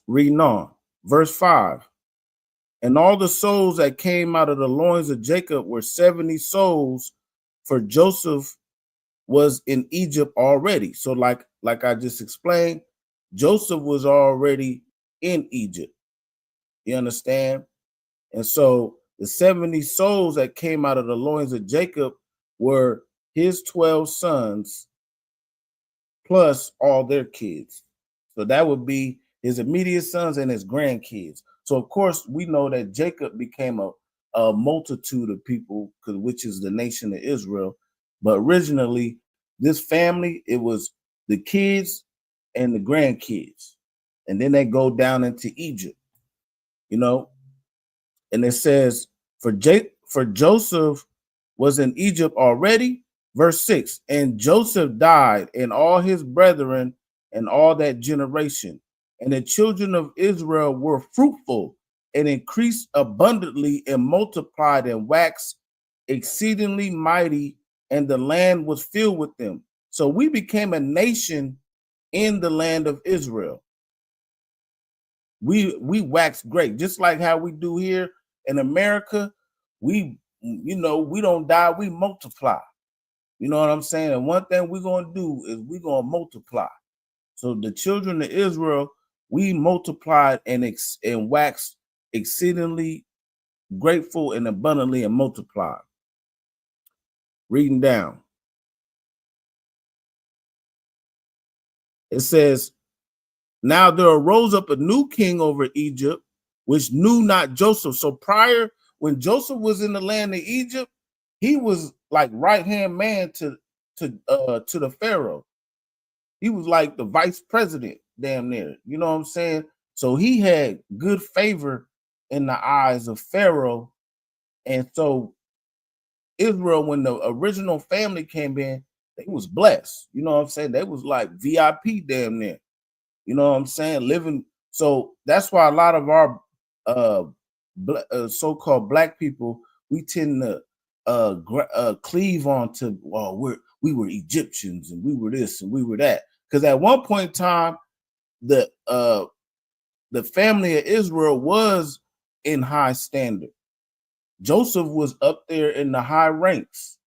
[SPEAKER 15] Reading on, verse 5. And all the souls that came out of the loins of Jacob were 70 souls, for Joseph was in Egypt already. So like I just explained, Joseph was already in Egypt. You understand? And so the 70 souls that came out of the loins of Jacob were his 12 sons plus all their kids. So that would be his immediate sons and his grandkids. So of course we know that Jacob became a multitude of people, which is the nation of Israel. But originally, this family, it was the kids and the grandkids. And then they go down into Egypt, And it says, for Joseph was in Egypt already. Verse 6, and Joseph died, and all his brethren, and all that generation. And the children of Israel were fruitful, and increased abundantly, and multiplied, and waxed exceedingly mighty, and the land was filled with them. So we became a nation in the land of Israel. We waxed great, just like how we do here in America. We don't die, we multiply. You know what I'm saying? And one thing we're gonna do is we're gonna multiply. So the children of Israel, we multiplied and waxed exceedingly grateful and abundantly and multiplied. Reading down. It says, now there arose up a new king over Egypt, which knew not Joseph. So prior, when Joseph was in the land of Egypt, he was like right-hand man to the Pharaoh. He was like the vice president, damn near. You know what I'm saying? So he had good favor in the eyes of Pharaoh. And so Israel, when the original family came in, they was blessed. You know what I'm saying? They was like VIP damn near. You know what I'm saying? Living. So that's why a lot of our so-called black people, we tend to cleave on to, we were Egyptians and we were this and we were that. Because at one point in time, the family of Israel was in high standard. Joseph was up there in the high ranks.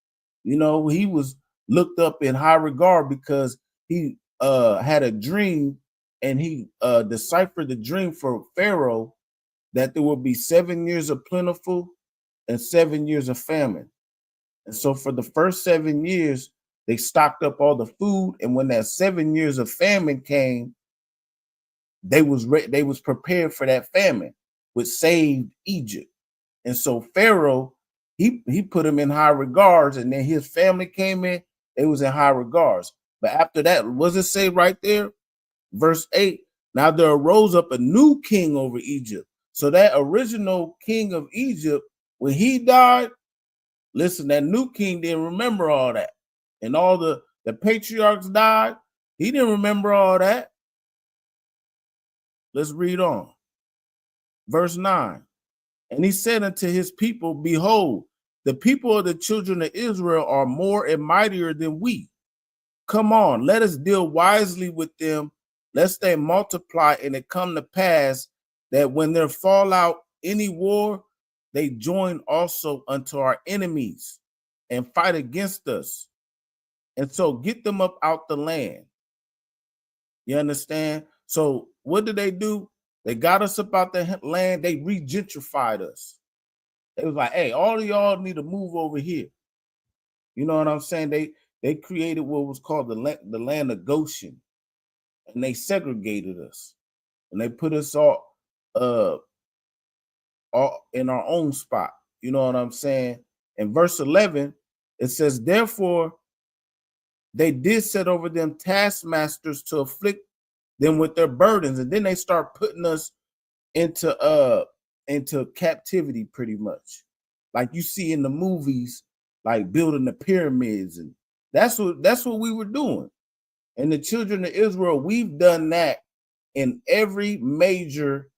[SPEAKER 15] You know, he was looked up in high regard because he had a dream, and he deciphered the dream for Pharaoh that there would be 7 years of plentiful and 7 years of famine. And so for the first 7 years, they stocked up all the food. And when that 7 years of famine came, they was prepared for that famine, which saved Egypt. And so Pharaoh, he put him in high regards, and then his family came in, it was in high regards. But after that, what does it say right there? Verse 8, now there arose up a new king over Egypt. So that original king of Egypt, when he died, listen, that new king didn't remember all that. And all the patriarchs died. He didn't remember all that. Let's read on. Verse 9. And he said unto his people, behold, the people of the children of Israel are more and mightier than we. Come on, let us deal wisely with them, lest they multiply, and it come to pass that when there fall out any war, they join also unto our enemies and fight against us. And so get them up out the land. You understand? So what did they do? They got us up out the land. They re-gentrified us. It was like, hey, all of y'all need to move over here. You know what I'm saying? They created what was called the land of Goshen, and they segregated us, and they put us all in our own spot. You know what I'm saying? In verse 11, it says, therefore, they did set over them taskmasters to afflict them with their burdens, and then they start putting us into captivity, pretty much, like you see in the movies, like building the pyramids, and that's what we were doing. And the children of Israel, we've done that in every major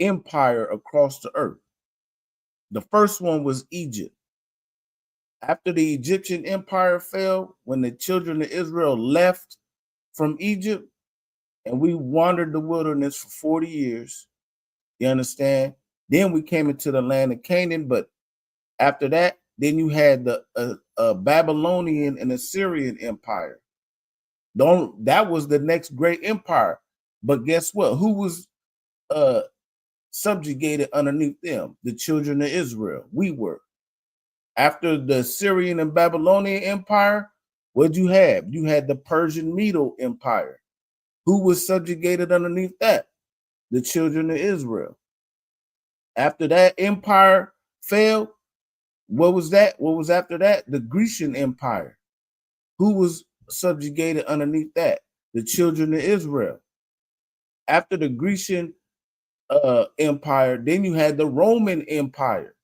[SPEAKER 15] empire across the earth. The first one was Egypt. After the Egyptian empire fell, when the children of Israel left from Egypt, and we wandered the wilderness for 40 years, you understand? Then we came into the land of Canaan, but after that, then you had the Babylonian and Assyrian empire. That was the next great empire. But guess what? Who was subjugated underneath them? The children of Israel. We were. After the Syrian and Babylonian empire, what you have? You had the Persian Medo empire. Who was subjugated underneath that? The children of Israel. After that empire fell, what was that? What was after that? The Grecian Empire. Who was subjugated underneath that? The children of Israel. After the Grecian Empire, then you had the Roman Empire.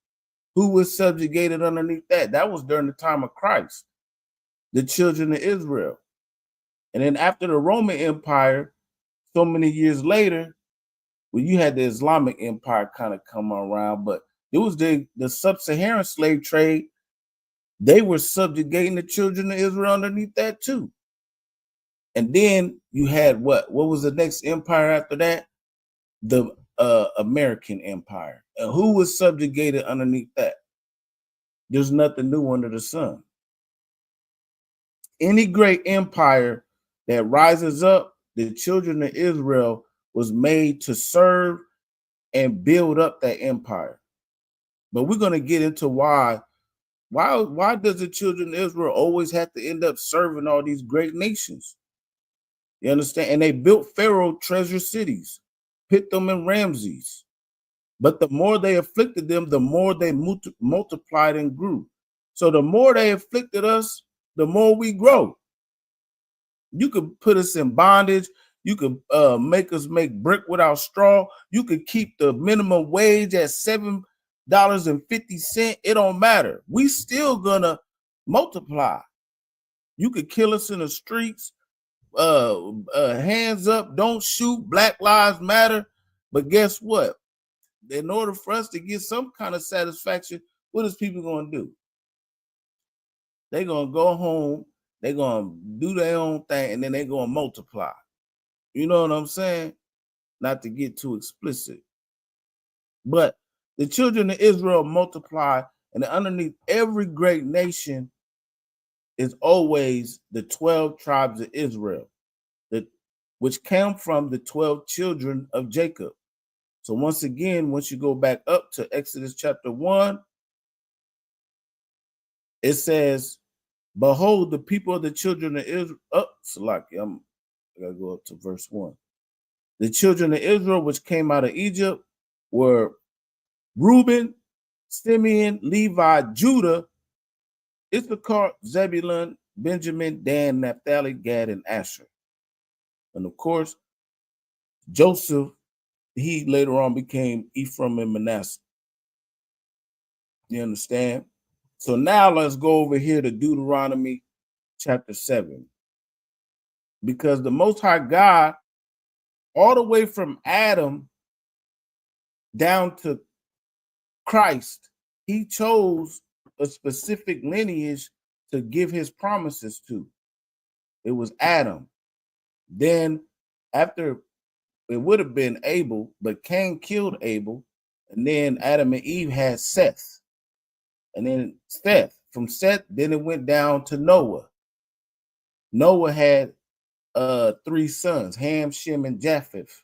[SPEAKER 15] Who was subjugated underneath that? That was during the time of Christ. The children of Israel. And then after the Roman Empire, so many years later, well, you had the Islamic Empire kind of come around, but it was the sub-Saharan slave trade They were subjugating the children of Israel underneath that too. And then you had what? What was the next empire after that? The American Empire. And who was subjugated underneath that? There's nothing new under the sun. Any great empire that rises up, the children of Israel was made to serve and build up that empire. But we're going to get into why does the children of Israel always have to end up serving all these great nations? You understand? And they built Pharaoh treasure cities, Pithom and Ramses. But the more they afflicted them, the more they multiplied and grew. So the more they afflicted us, the more we grow. You could put us in bondage. You could make us make brick without straw. You could keep the minimum wage at $7.50. It don't matter. We still gonna multiply. You could kill us in the streets. Hands up, don't shoot. Black Lives Matter. But guess what? In order for us to get some kind of satisfaction, what is people gonna do? They're gonna go home, they're gonna do their own thing, and then they're gonna multiply. You know what I'm saying? Not to get too explicit. But the children of Israel multiply, and underneath every great nation is always the 12 tribes of Israel, which came from the 12 children of Jacob. So once again, once you go back up to Exodus chapter 1, it says, behold, the people of the children of Israel, I gotta go up to verse 1. The children of Israel, which came out of Egypt, were Reuben, Simeon, Levi, Judah, Issachar, Zebulun, Benjamin, Dan, Naphtali, Gad, and Asher. And of course, Joseph, he later on became Ephraim and Manasseh. You understand? So now let's go over here to Deuteronomy chapter 7. Because the Most High God, all the way from Adam down to Christ, he chose a specific lineage to give his promises to. It was Adam. Then after, it would have been Abel, but Cain killed Abel. And then Adam and Eve had Seth. And then Seth, from Seth, then it went down to Noah. Noah had 3 sons, Ham, Shem, and Japheth.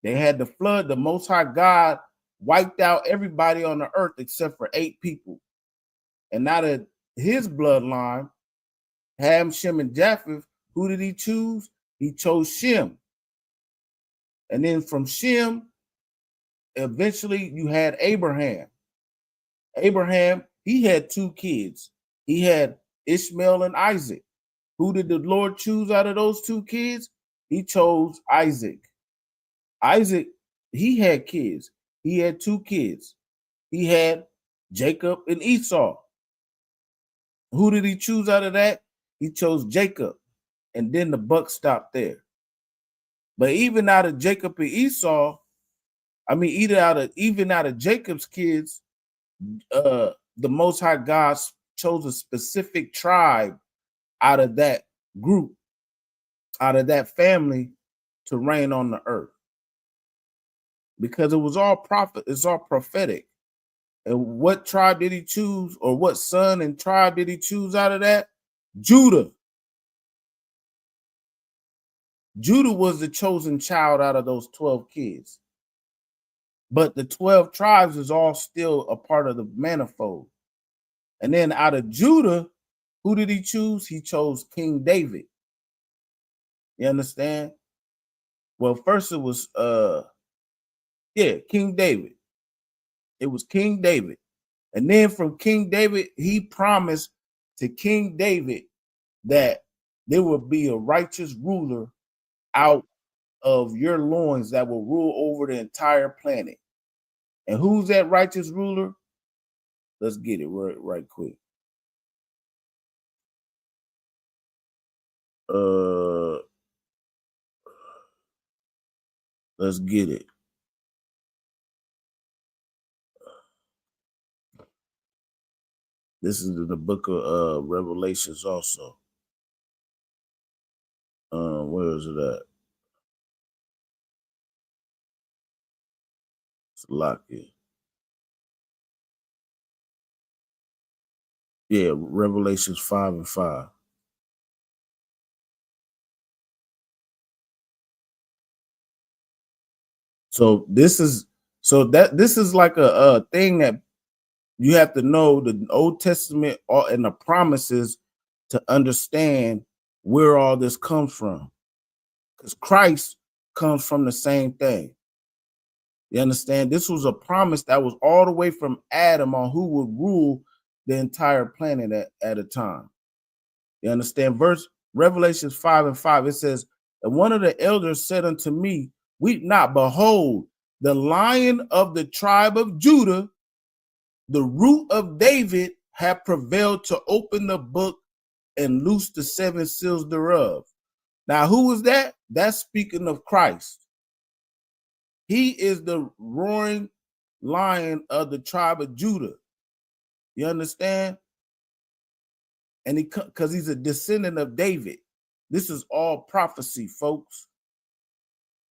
[SPEAKER 15] They had the flood. The Most High God wiped out everybody on the earth except for 8 people. And out of his bloodline, Ham, Shem, and Japheth, who did he choose? He chose Shem. And then from Shem, eventually you had Abraham. Abraham, he had 2 kids. He had Ishmael and Isaac. Who did the Lord choose out of those 2 kids? He chose Isaac. Isaac, he had kids. He had 2 kids. He had Jacob and Esau. Who did he choose out of that? He chose Jacob. And then the buck stopped there. But even out of Jacob and Esau, even out of Jacob's kids, the Most High God chose a specific tribe out of that group, out of that family, to reign on the earth. Because it was all it's all prophetic. And what tribe did he choose, or what son and tribe did he choose out of that? Judah. Judah was the chosen child out of those 12 kids. But the 12 tribes is all still a part of the manifold. And then out of Judah, who did he choose? He chose King David. You understand? Well, first it was King David. It was King David. And then from King David, he promised to King David that there would be a righteous ruler out of your loins that will rule over the entire planet. And who's that righteous ruler? Let's get it right quick. Let's get it. This is in the book of Revelations also. Where is it at? It's locked here. Yeah, Revelations 5 and 5. So this is like a thing that you have to know the Old Testament and the promises to understand where all this comes from. Because Christ comes from the same thing. You understand? This was a promise that was all the way from Adam on who would rule the entire planet at a time. You understand? Revelations 5 and 5, it says, and one of the elders said unto me, weep not, behold, the Lion of the tribe of Judah, the root of David, hath prevailed to open the book and loose the 7 seals thereof. Now, who is that? That's speaking of Christ. He is the roaring lion of the tribe of Judah. You understand? And because he's a descendant of David. This is all prophecy, folks.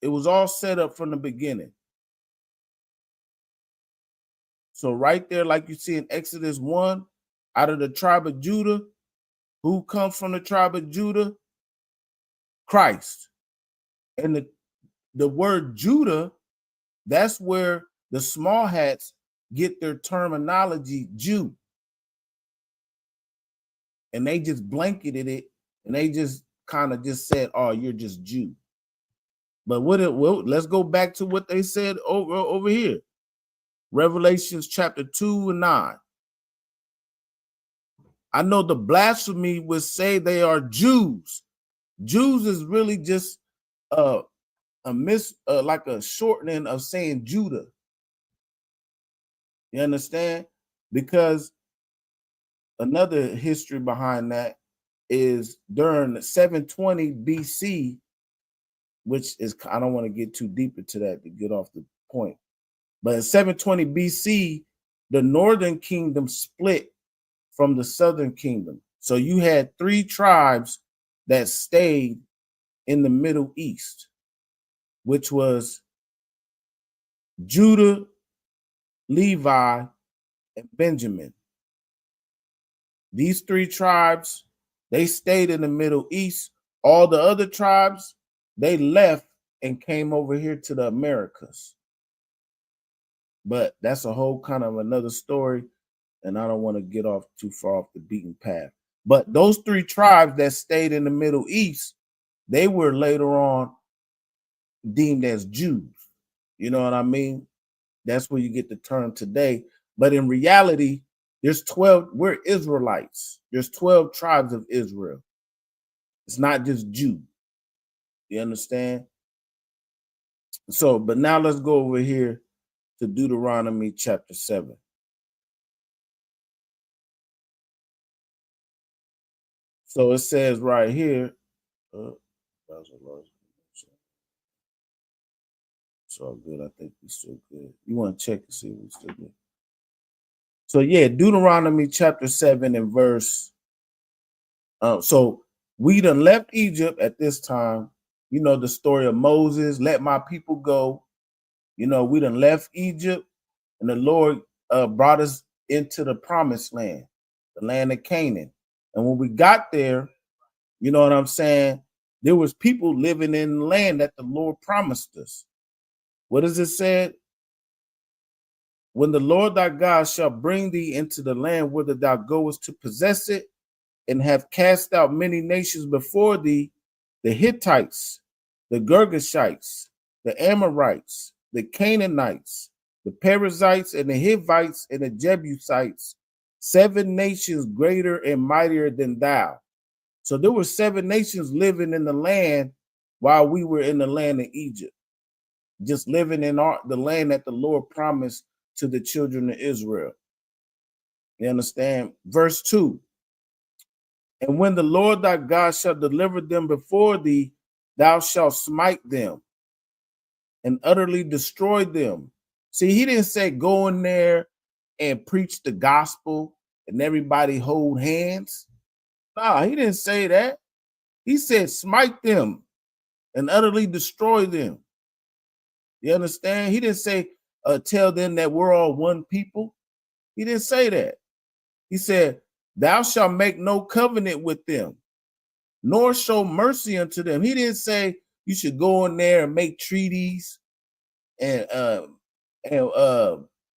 [SPEAKER 15] It was all set up from the beginning. So right there, like you see in Exodus 1, out of the tribe of Judah, who comes from the tribe of Judah? Christ. And the word Judah, that's where the small hats get their terminology Jew. And they just blanketed it, and they just kind of just said, oh, you're just Jew. But let's go back to what they said over here. Revelations chapter 2 and 9. I know the blasphemy would say they are Jews. Jews is really just like a shortening of saying Judah. You understand? Because another history behind that is during 720 BC, which is, I don't want to get too deep into that to get off the point. But in 720 BC, the northern kingdom split from the southern kingdom. So you had 3 tribes that stayed in the Middle East, which was Judah, Levi, and Benjamin. These 3 tribes, they stayed in the Middle East. All the other tribes, they left and came over here to the Americas. But that's a whole kind of another story, and I don't want to get off too far off the beaten path. But those 3 tribes that stayed in the Middle East, they were later on deemed as Jews. You know what I mean? That's where you get the term today. But in reality, there's 12, we're Israelites. There's 12 tribes of Israel. It's not just Jew. You understand? So, but now let's go over here to Deuteronomy chapter 7. So it says right here, so good. I think we're still good. You want to check and see if we're still good. So yeah, Deuteronomy chapter 7 and verse. So we done left Egypt at this time. You know the story of Moses, let my people go. You know, we done left Egypt, and the Lord brought us into the promised land, the land of Canaan. And when we got there, you know what I'm saying? There was people living in the land that the Lord promised us. What does it say? When the Lord thy God shall bring thee into the land whither thou goest to possess it, and have cast out many nations before thee, the Hittites, the Girgashites, the Amorites, the Canaanites, the Perizzites, and the Hivites, and the Jebusites, 7 nations greater and mightier than thou. So there were 7 nations living in the land while we were in the land of Egypt, just living in the land that the Lord promised to the children of Israel. You understand? Verse 2. And when the Lord thy God shall deliver them before thee, thou shalt smite them and utterly destroy them. See, he didn't say go in there and preach the gospel and everybody hold hands. Nah, he didn't say that. He said, smite them and utterly destroy them. You understand? He didn't say, tell them that we're all one people. He didn't say that. He said, thou shalt make no covenant with them, nor show mercy unto them. He didn't say you should go in there and make treaties and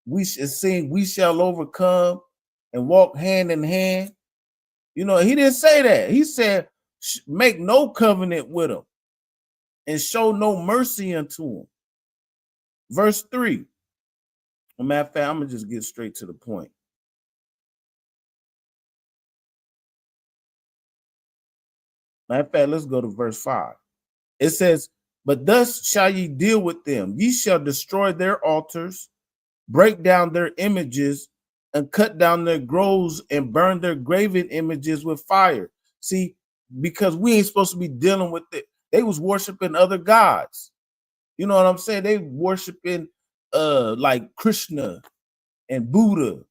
[SPEAKER 15] we should sing we shall overcome and walk hand in hand. You know, he didn't say that. He said make no covenant with them and show no mercy unto them. Verse 3. Matter of fact, I'm gonna just get straight to the point. Matter of fact, let's go to verse 5. It says, but thus shall ye deal with them. Ye shall destroy their altars, break down their images, and cut down their groves and burn their graven images with fire. See, because we ain't supposed to be dealing with it. They was worshiping other gods. You know what I'm saying? They worshiping like Krishna and Buddha.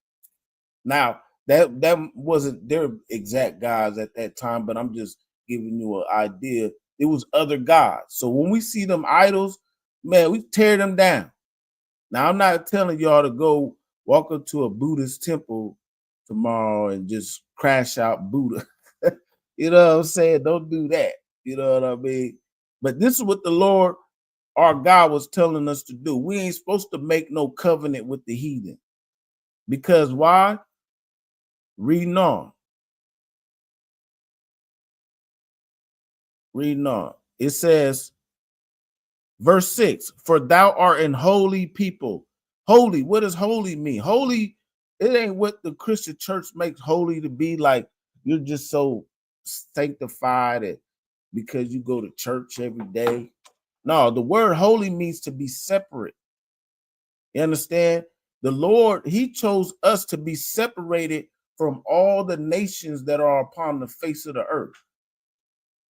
[SPEAKER 15] Now, that wasn't their exact gods at that time, but I'm just giving you an idea. It was other gods. So when we see them idols, man, we tear them down. Now, I'm not telling y'all to go walk up to a Buddhist temple tomorrow and just crash out Buddha. You know what I'm saying? Don't do that. You know what I mean? But this is what the Lord, our God, was telling us to do. We ain't supposed to make no covenant with the heathen. Because why? Reading on. Reading on. It says, verse 6, for thou art an holy people. Holy, what does holy mean? Holy, it ain't what the Christian church makes holy to be, like you're just so sanctified because you go to church every day. No, the word holy means to be separate. You understand? The Lord, he chose us to be separated from all the nations that are upon the face of the earth.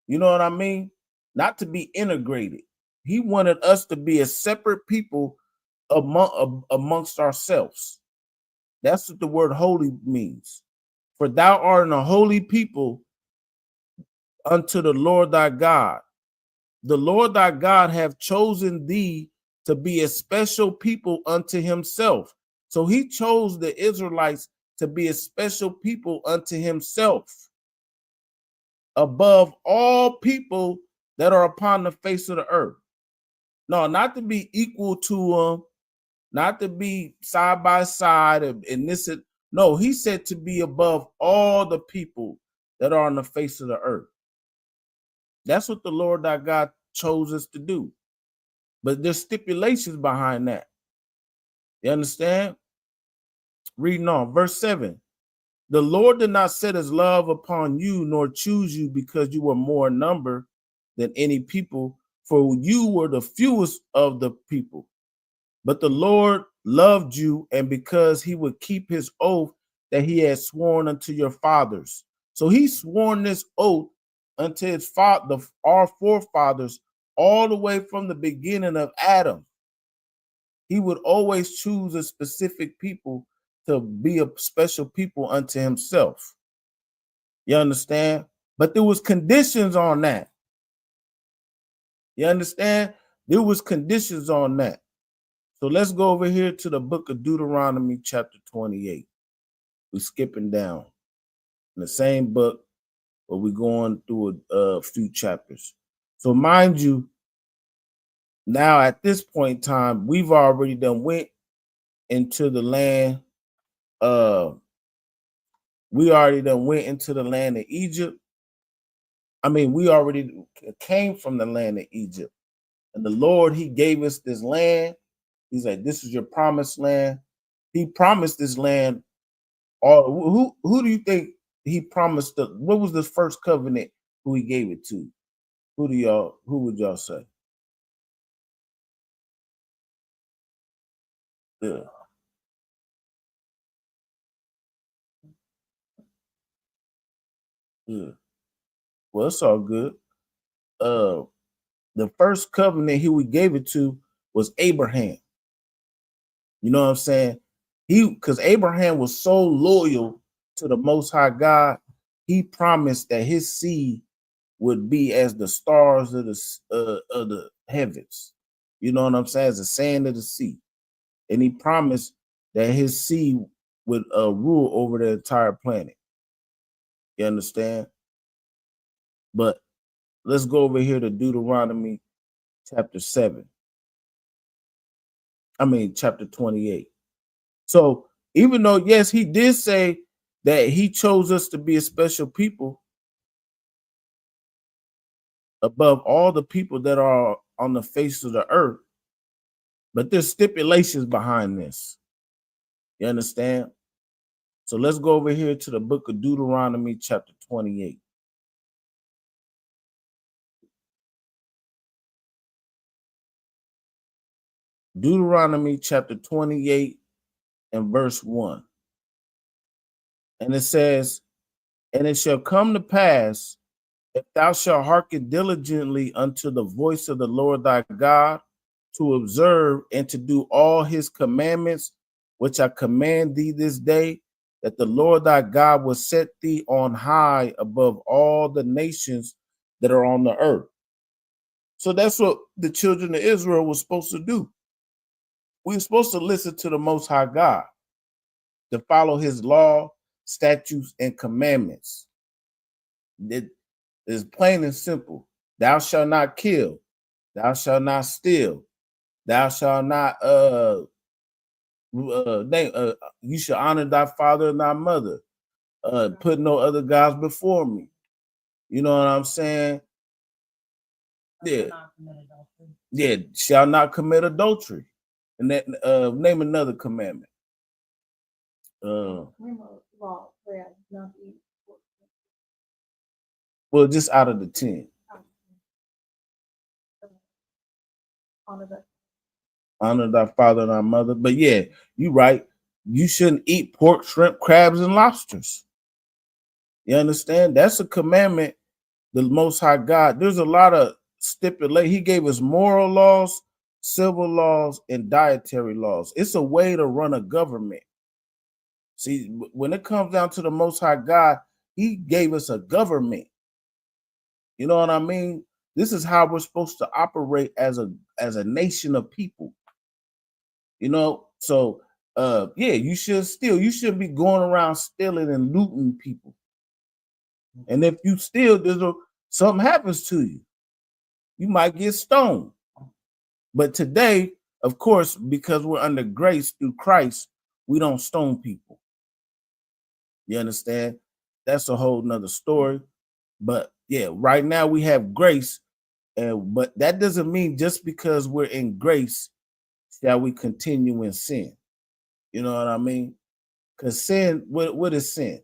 [SPEAKER 15] You know what I mean? Not to be integrated. He wanted us to be a separate people amongst ourselves. That's what the word holy means. For thou art a holy people unto the Lord thy God. The Lord thy God hath chosen thee to be a special people unto himself. So he chose the Israelites to be a special people unto himself, above all people that are upon the face of the earth. No, not to be equal to them, not to be side by side and this. No, he said to be above all the people that are on the face of the earth. That's what the Lord thy God chose us to do. But there's stipulations behind that. You understand? Reading on, verse 7. The Lord did not set his love upon you, nor choose you because you were more in number than any people, for you were the fewest of the people. But the Lord loved you, and because he would keep his oath that he had sworn unto your fathers. So he sworn this oath unto his father, our forefathers, all the way from the beginning of Adam. He would always choose a specific people to be a special people unto himself. You understand? But there was conditions on that. You understand? There was conditions on that. So let's go over here to the book of Deuteronomy chapter 28. We're skipping down in the same book, but we're going through a few chapters. So mind you, now at this point in time, we've already done went into the land. We already done went into the land of Egypt. I mean, we already came from the land of Egypt. And the Lord, he gave us this land. He's like, this is your promised land. He promised this land. Who do you think he promised? What was the first covenant who he gave it to? Who would y'all say? Yeah. Yeah. Well, it's all good. The first covenant he gave it to was Abraham. You know what I'm saying? Because Abraham was so loyal to the Most High God, he promised that his seed would be as the stars of the heavens. You know what I'm saying? As the sand of the sea. And he promised that his seed would rule over the entire planet. You understand? But let's go over here to Deuteronomy chapter 28. So even though, yes, he did say that he chose us to be a special people above all the people that are on the face of the earth, but there's stipulations behind this. You understand? So let's go over here to the book of Deuteronomy chapter 28. Deuteronomy chapter 28 and verse 1. And it says, and it shall come to pass, if thou shalt hearken diligently unto the voice of the Lord thy God, to observe and to do all his commandments, which I command thee this day, that the Lord thy God will set thee on high above all the nations that are on the earth. So that's what the children of Israel were supposed to do. We were supposed to listen to the Most High God, to follow his law, statutes, and commandments. It is plain and simple. Thou shalt not kill. Thou shalt not steal. Thou shalt not you shall honor thy father and thy mother. Put no other gods before me. You know what I'm saying? Yeah. Yeah, shall not commit adultery. And that name another commandment. Well, just out of the 10. Honor thy father and thy mother. But yeah, you're right. You shouldn't eat pork, shrimp, crabs, and lobsters. You understand? That's a commandment. The Most High God. There's a lot of stipulate. He gave us moral laws, civil laws, and dietary laws. It's a way to run a government. See, when it comes down to the Most High God, he gave us a government. You know what I mean? This is how we're supposed to operate as a nation of people. You know, so yeah, you should steal. You shouldn't be going around stealing and looting people. And if you steal, something happens to you. You might get stoned. But today, of course, because we're under grace through Christ, we don't stone people. You understand? That's a whole nother story. But yeah, right now we have grace, but that doesn't mean just because we're in grace shall we continue in sin. You know what I mean? Because sin, what is sin?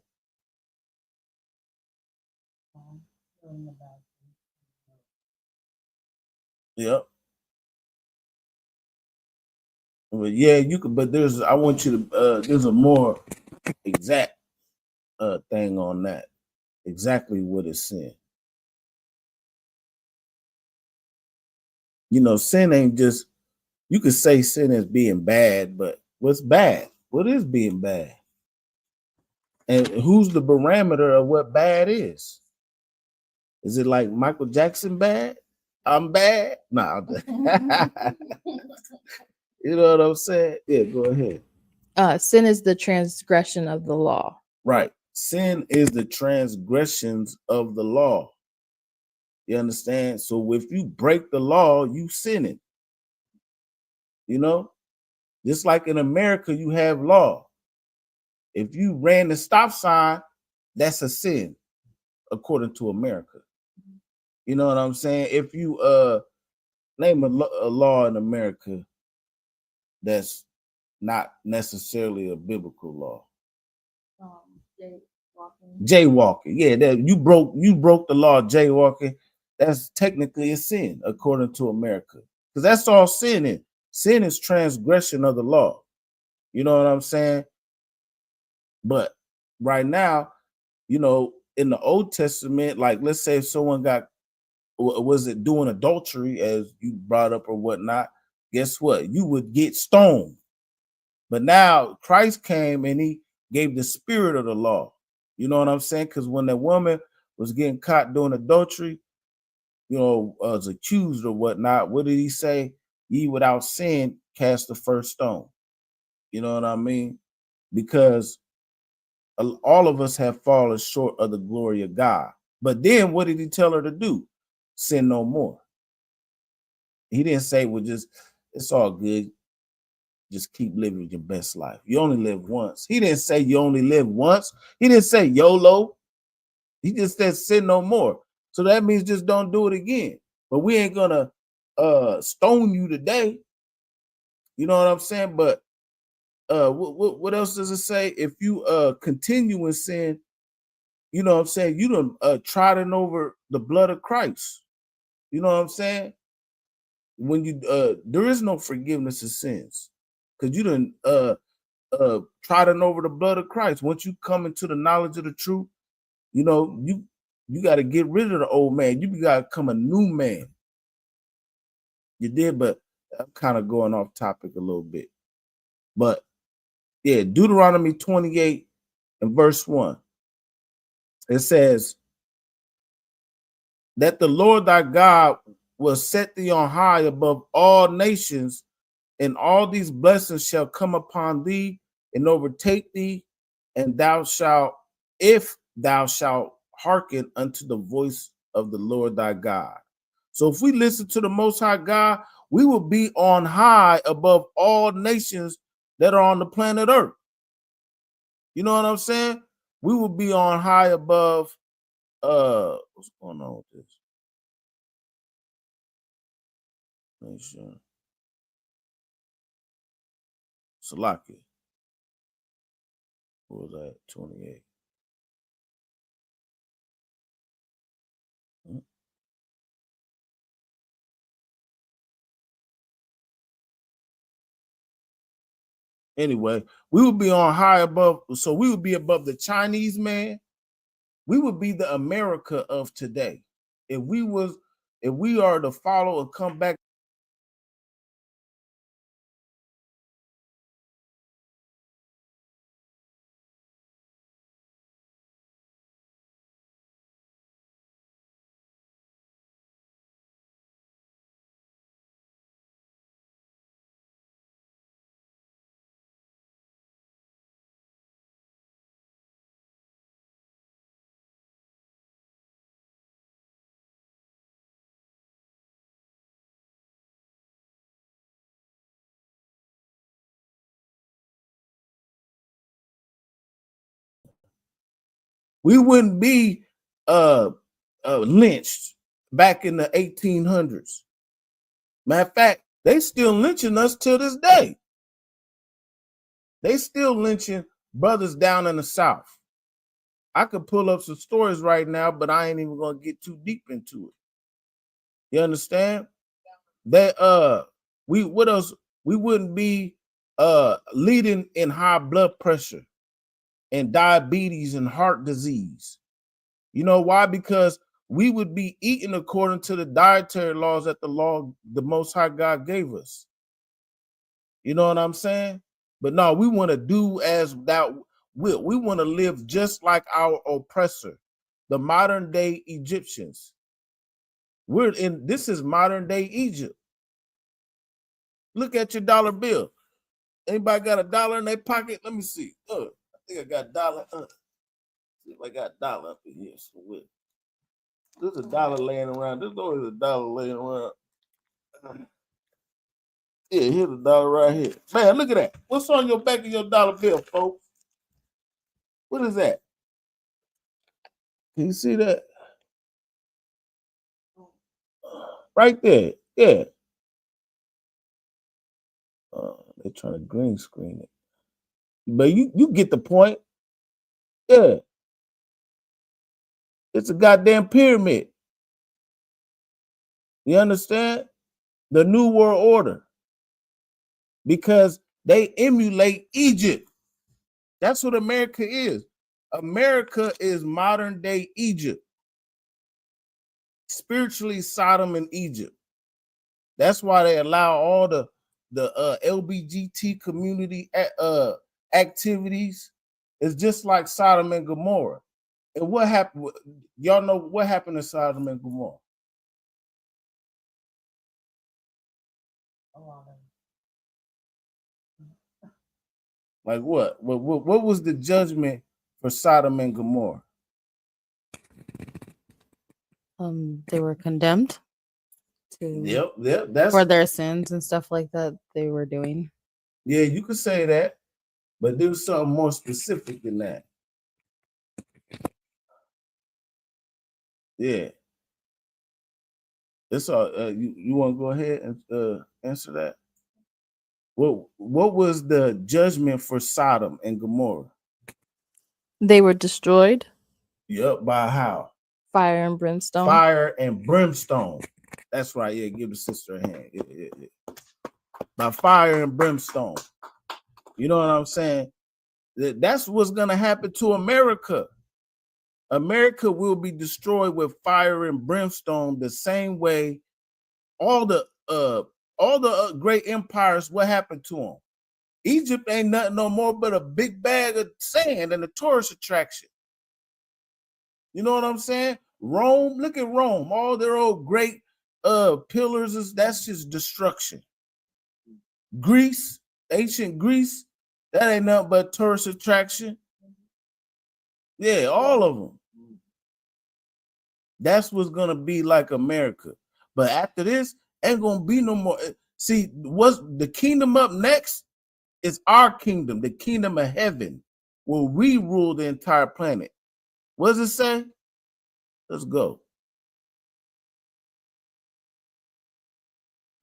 [SPEAKER 15] Yep. Well, yeah, you could, but I want you to there's a more exact thing on that. Exactly what is sin. You know, sin ain't just, you could say sin is being bad, but what's bad? What is being bad? And who's the barometer of what bad is? Is it like Michael Jackson bad? I'm bad? Nah. You know what I'm saying? Yeah, go ahead.
[SPEAKER 16] Sin is the transgression of the law.
[SPEAKER 15] Right. Sin is the transgressions of the law. You understand? So if you break the law, you sinning. You know? Just like in America, you have law. If you ran the stop sign, that's a sin, according to America. You know what I'm saying? If you name a law in America that's not necessarily a biblical law. Jaywalking. Yeah, that you broke the law of jaywalking. That's technically a sin, according to America. Because that's all sin is. Sin is transgression of the law. You know what I'm saying? But right now, you know, in the Old Testament, like let's say if someone was it doing adultery, as you brought up or whatnot, guess what? You would get stoned. But now Christ came and he gave the spirit of the law. You know what I'm saying? Because when that woman was getting caught doing adultery, was accused or whatnot, what did he say? Ye without sin cast the first stone. You know what I mean? Because all of us have fallen short of the glory of God. But then what did he tell her to do? Sin no more. He didn't say, well, just, it's all good. Just keep living your best life. You only live once. He didn't say you only live once. He didn't say YOLO. He just said sin no more. So that means just don't do it again. But we ain't gonna stone you today. You know what I'm saying? But what else does it say? If you continue in sin, you know what I'm saying, you done trodden over the blood of Christ. You know what I'm saying? When you there is no forgiveness of sins, because you done trodden over the blood of Christ. Once you come into the knowledge of the truth, you got to get rid of the old man. You got to become a new man. You did, but I'm kind of going off topic a little bit. But yeah, Deuteronomy 28 and verse 1. It says that the Lord thy God will set thee on high above all nations, and all these blessings shall come upon thee and overtake thee, and thou shalt, if thou shalt hearken unto the voice of the Lord thy God. So if we listen to the Most High God, we will be on high above all nations that are on the planet Earth. You know what I'm saying? We will be on high above, what's going on with this? Nation. Salakia. What was that? 28. Anyway, we would be on high above, so we would be above the Chinese man. We would be the America of today. If we are to follow and come back. We wouldn't be lynched back in the 1800s. Matter of fact, they still lynching us till this day. They still lynching brothers down in the South. I could pull up some stories right now, but I ain't even gonna get too deep into it. You understand? That what else? We wouldn't be leading in high blood pressure and diabetes and heart disease. You know why? Because we would be eating according to the dietary laws that the Most High God gave us. You know what I'm saying? But no, we want to do as thou wilt. We want to live just like our oppressor, the modern day Egyptians. This is modern day Egypt. Look at your dollar bill. Anybody got a dollar in their pocket? Let me see. I think I got a dollar. See if I got a dollar up in here. So there's a dollar laying around. There's always a dollar laying around. Yeah, here's a dollar right here. Man, look at that. What's on your back of your dollar bill, folks? What is that? Can you see that? Right there. Yeah. They're trying to green screen it. But you get the point. Yeah. It's a goddamn pyramid. You understand? The New World Order. Because they emulate Egypt. That's what America is. America is modern day Egypt. Spiritually Sodom and Egypt. That's why they allow all the LBGT community activities. It's just like Sodom and Gomorrah. And what happened? Y'all know what happened to Sodom and Gomorrah? Like what? What was the judgment for Sodom and Gomorrah?
[SPEAKER 16] They were condemned to
[SPEAKER 15] Yep. That's
[SPEAKER 16] for their sins and stuff like that they were doing.
[SPEAKER 15] yeah, you could say that, but there's something more specific than that. Yeah. That's all. You want to go ahead and answer that? What was the judgment for Sodom and Gomorrah?
[SPEAKER 16] They were destroyed.
[SPEAKER 15] Yep. By how?
[SPEAKER 16] Fire and brimstone.
[SPEAKER 15] Fire and brimstone. That's right. Yeah, give the sister a hand. Yeah. By fire and brimstone. You know what I'm saying? That's what's gonna happen to America. America will be destroyed with fire and brimstone the same way all the great empires. What happened to them? Egypt ain't nothing no more but a big bag of sand and a tourist attraction. You know what I'm saying? Rome, look at Rome. All their old great pillars, that's just destruction. Greece, ancient Greece, that ain't nothing but tourist attraction. Yeah, all of them. That's what's gonna be like America. But after this, ain't gonna be no more. See, what's the kingdom up next is our kingdom, the kingdom of heaven, where we rule the entire planet. What does it say? Let's go.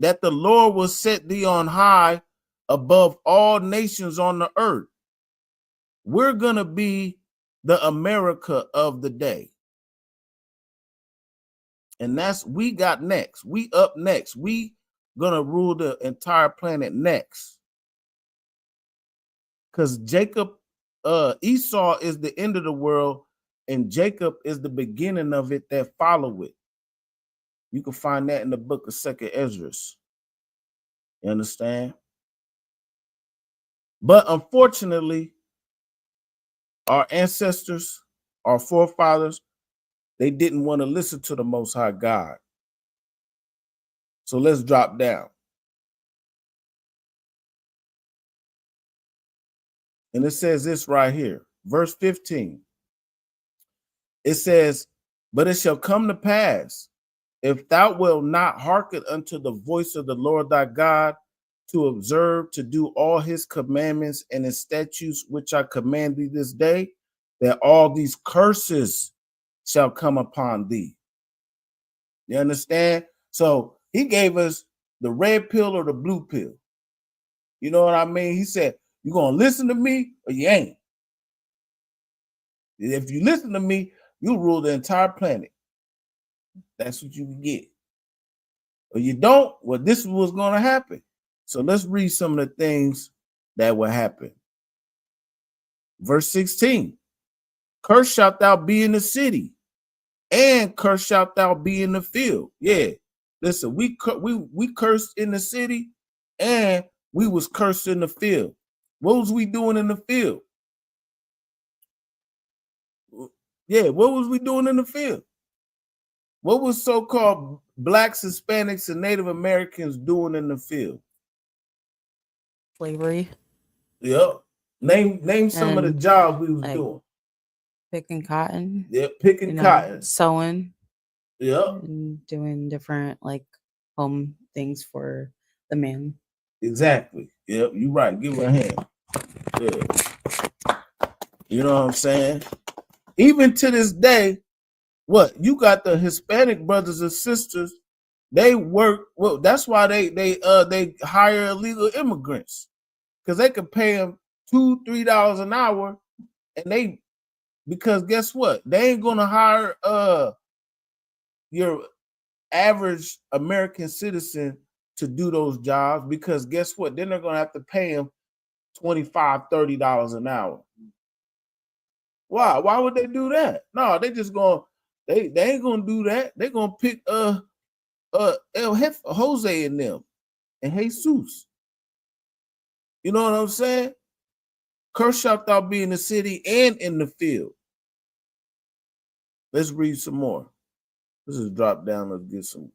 [SPEAKER 15] That the Lord will set thee on high above all nations on the earth. We're gonna be the America of the day. And that's we got next. We up next. We gonna rule the entire planet next. Because Jacob, Esau is the end of the world, and Jacob is the beginning of it that follow it. You can find that in the book of 2nd Ezra. You understand? But unfortunately, our ancestors, our forefathers, they didn't want to listen to the Most High God. So let's drop down. And it says this right here, verse 15. It says, but it shall come to pass, if thou wilt not hearken unto the voice of the Lord thy God, to observe to do all his commandments and his statutes which I command thee this day, that all these curses shall come upon thee. You understand? So he gave us the red pill or the blue pill. You know what I mean? He said, you're going to listen to me or you ain't. If you listen to me, you'll rule the entire planet. That's what you can get. Or you don't, well, this is what's going to happen. So let's read some of the things that will happen. Verse 16, cursed shalt thou be in the city, and cursed shalt thou be in the field. Yeah, listen, we cursed in the city, and we was cursed in the field. What was we doing in the field? Yeah, what was we doing in the field? What was so-called blacks, Hispanics, and Native Americans doing in the field?
[SPEAKER 16] Slavery.
[SPEAKER 15] Yep. Name some of the jobs we was doing.
[SPEAKER 16] Picking cotton.
[SPEAKER 15] Yep, picking cotton.
[SPEAKER 16] Sewing.
[SPEAKER 15] Yep.
[SPEAKER 16] And doing different home things for the man.
[SPEAKER 15] Exactly. Yep, you're right. Give her a hand. Yeah. You know what I'm saying? Even to this day, what you got the Hispanic brothers and sisters, they work. Well, that's why they hire illegal immigrants, because they could pay them $2-3 an hour, and because guess what? They ain't gonna hire your average American citizen to do those jobs, because guess what? Then they're gonna have to pay them $25-30 an hour. Why would they do that? No, they just gonna they ain't gonna do that. They're gonna pick El Jose and them and Jesus. You know what I'm saying? Cursed shalt thou be in the city and in the field. Let's read some more. Let's just drop down. Let's get some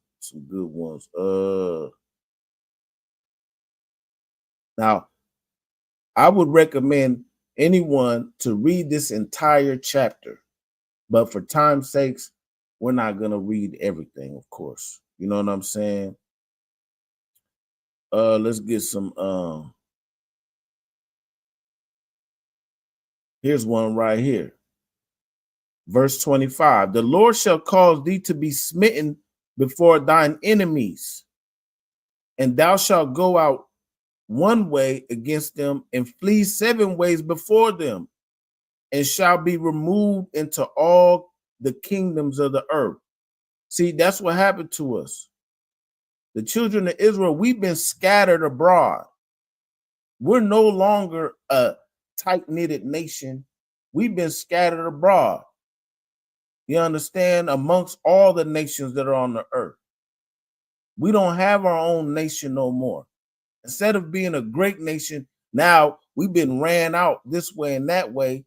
[SPEAKER 15] good ones. Now, I would recommend anyone to read this entire chapter, but for time's sakes, we're not gonna read everything, of course. You know what I'm saying? Let's get some. Here's one right here. Verse 25. The Lord shall cause thee to be smitten before thine enemies, and thou shalt go out one way against them and flee 7 ways before them, and shall be removed into all the kingdoms of the earth. See, that's what happened to us. The children of Israel, we've been scattered abroad. We're no longer a tight-knitted nation. We've been scattered abroad. You understand? Amongst all the nations that are on the earth. We don't have our own nation no more. Instead of being a great nation, now we've been ran out this way and that way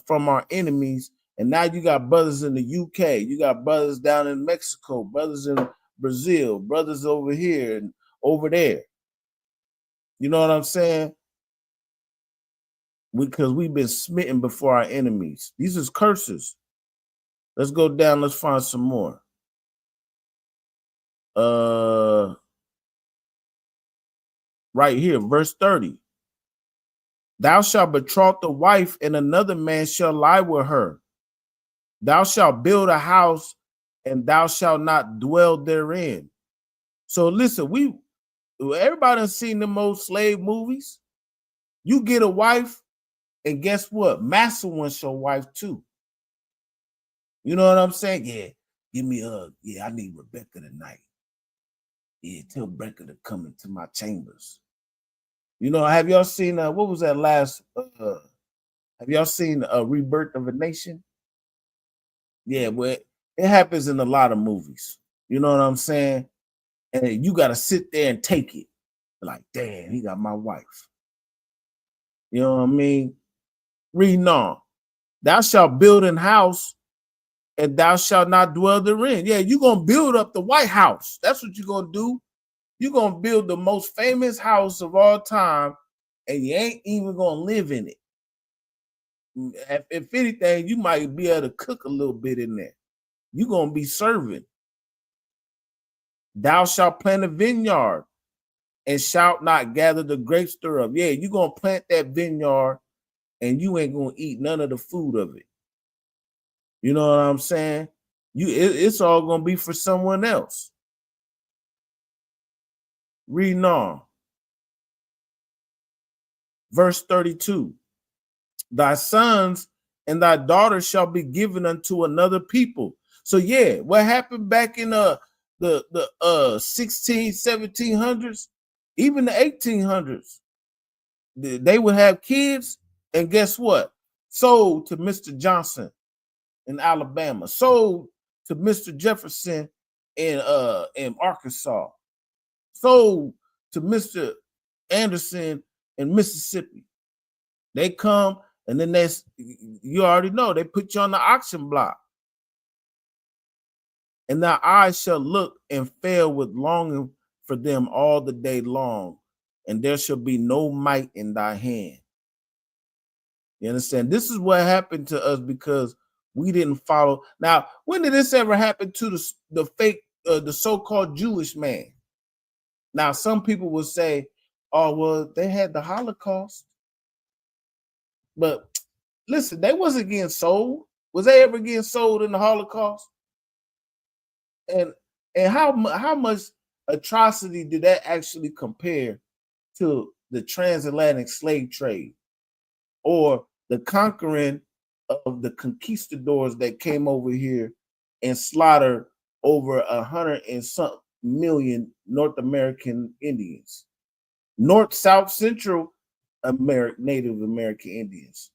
[SPEAKER 15] from our enemies. And now you got brothers in the UK, you got brothers down in Mexico, brothers in Brazil, brothers over here and over there. You know what I'm saying? Because we've been smitten before our enemies. These is curses. Let's go down. Let's find some more. Right here, verse 30. Thou shalt betroth the wife, and another man shall lie with her. Thou shalt build a house, and thou shalt not dwell therein. So listen, everybody done seen them old slave movies. You get a wife, and guess what? Master wants your wife too. You know what I'm saying? Yeah, give me I need Rebecca tonight. Yeah, tell Rebecca to come into my chambers. You know, have y'all seen what was that last? Have y'all seen Rebirth of a Nation? Yeah, well, it happens in a lot of movies. You know what I'm saying? And you got to sit there and take it. Like, damn, he got my wife. You know what I mean? Reading on. Thou shalt build an house, and thou shalt not dwell therein. Yeah, you're going to build up the White House. That's what you're going to do. You're going to build the most famous house of all time, and you ain't even going to live in it. If anything, you might be able to cook a little bit in there. You're going to be serving. Thou shalt plant a vineyard and shalt not gather the grapes thereof. Yeah, you're going to plant that vineyard and you ain't going to eat none of the food of it. You know what I'm saying? It's all going to be for someone else. Reading on. Verse 32. Thy sons and thy daughters shall be given unto another people. So yeah, what happened back in the 1700s, even the 1800s, they would have kids, and guess what? Sold to Mr. Johnson in Alabama, sold to Mr. Jefferson in Arkansas, sold to Mr. Anderson in Mississippi. They come, and then you already know, they put you on the auction block. And thy eyes shall look and fail with longing for them all the day long, and there shall be no might in thy hand. You understand? This is what happened to us because we didn't follow. Now, when did this ever happen to the fake, the so-called Jewish man? Now, some people will say, oh, well, they had the Holocaust. But listen, they wasn't getting sold. Was they ever getting sold in the Holocaust? And how much atrocity did that actually compare to the transatlantic slave trade or the conquering of the conquistadors that came over here and slaughtered over 100 and some million North American Indians, North, South, Central Native American Indians?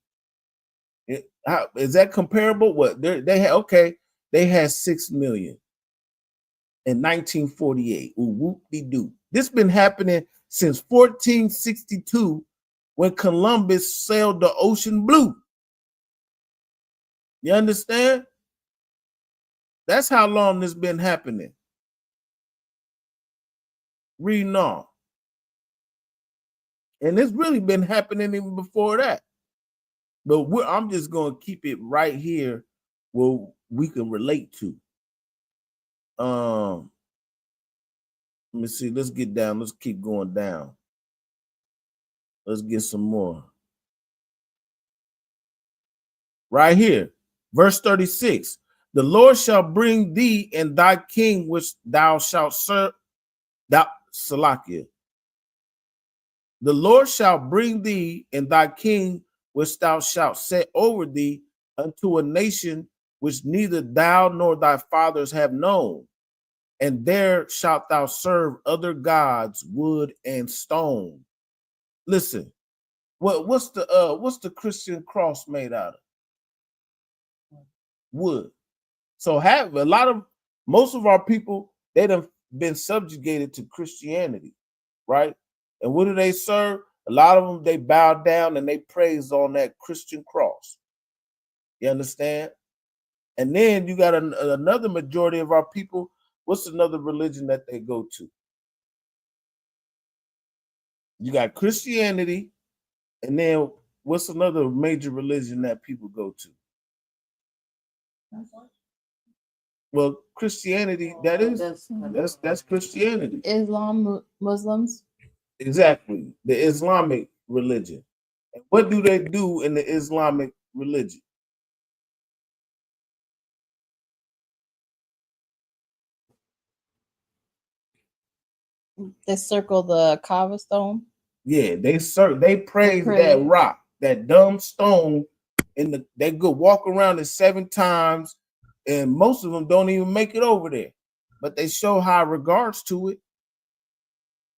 [SPEAKER 15] Is that comparable? What they had 6 million in 1948. Whoop-de-doo. This been happening since 1462 when Columbus sailed the ocean blue. You understand? That's how long this been happening. Reading on. And it's really been happening even before that. But I'm just going to keep it right here where we can relate to. Let me see. Let's get down. Let's keep going down. Let's get some more. Right here. Verse 36. The Lord shall bring thee and thy king which thou shalt serve. Salakia. The Lord shall bring thee and thy king which thou shalt set over thee unto a nation which neither thou nor thy fathers have known. And there shalt thou serve other gods, wood and stone. Listen, what's the Christian cross made out of? Wood. So most of our people, they done been subjugated to Christianity, right? And what do they serve? A lot of them, they bow down and they praise on that Christian cross. You understand? And then you got another majority of our people. What's another religion that they go to? You got Christianity, and then what's another major religion that people go to? Well, Christianity, that's Christianity.
[SPEAKER 16] Islam, Muslims.
[SPEAKER 15] Exactly, the Islamic religion. And what do they do in the Islamic religion?
[SPEAKER 16] They circle the Kaaba stone.
[SPEAKER 15] Yeah, they praise that rock, that dumb stone, they go walk around it 7 times, and most of them don't even make it over there. But they show high regards to it.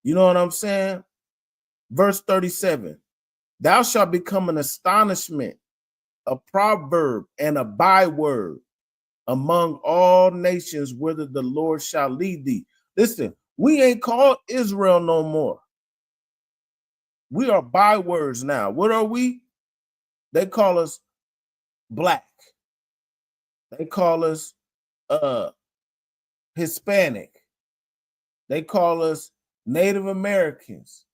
[SPEAKER 15] You know what I'm saying? Verse 37. Thou shalt become an astonishment, a proverb, and a byword among all nations, whither the Lord shall lead thee. Listen, we ain't called Israel no more. We are bywords now. What are we? They call us black. They call us Hispanic. They call us Native Americans.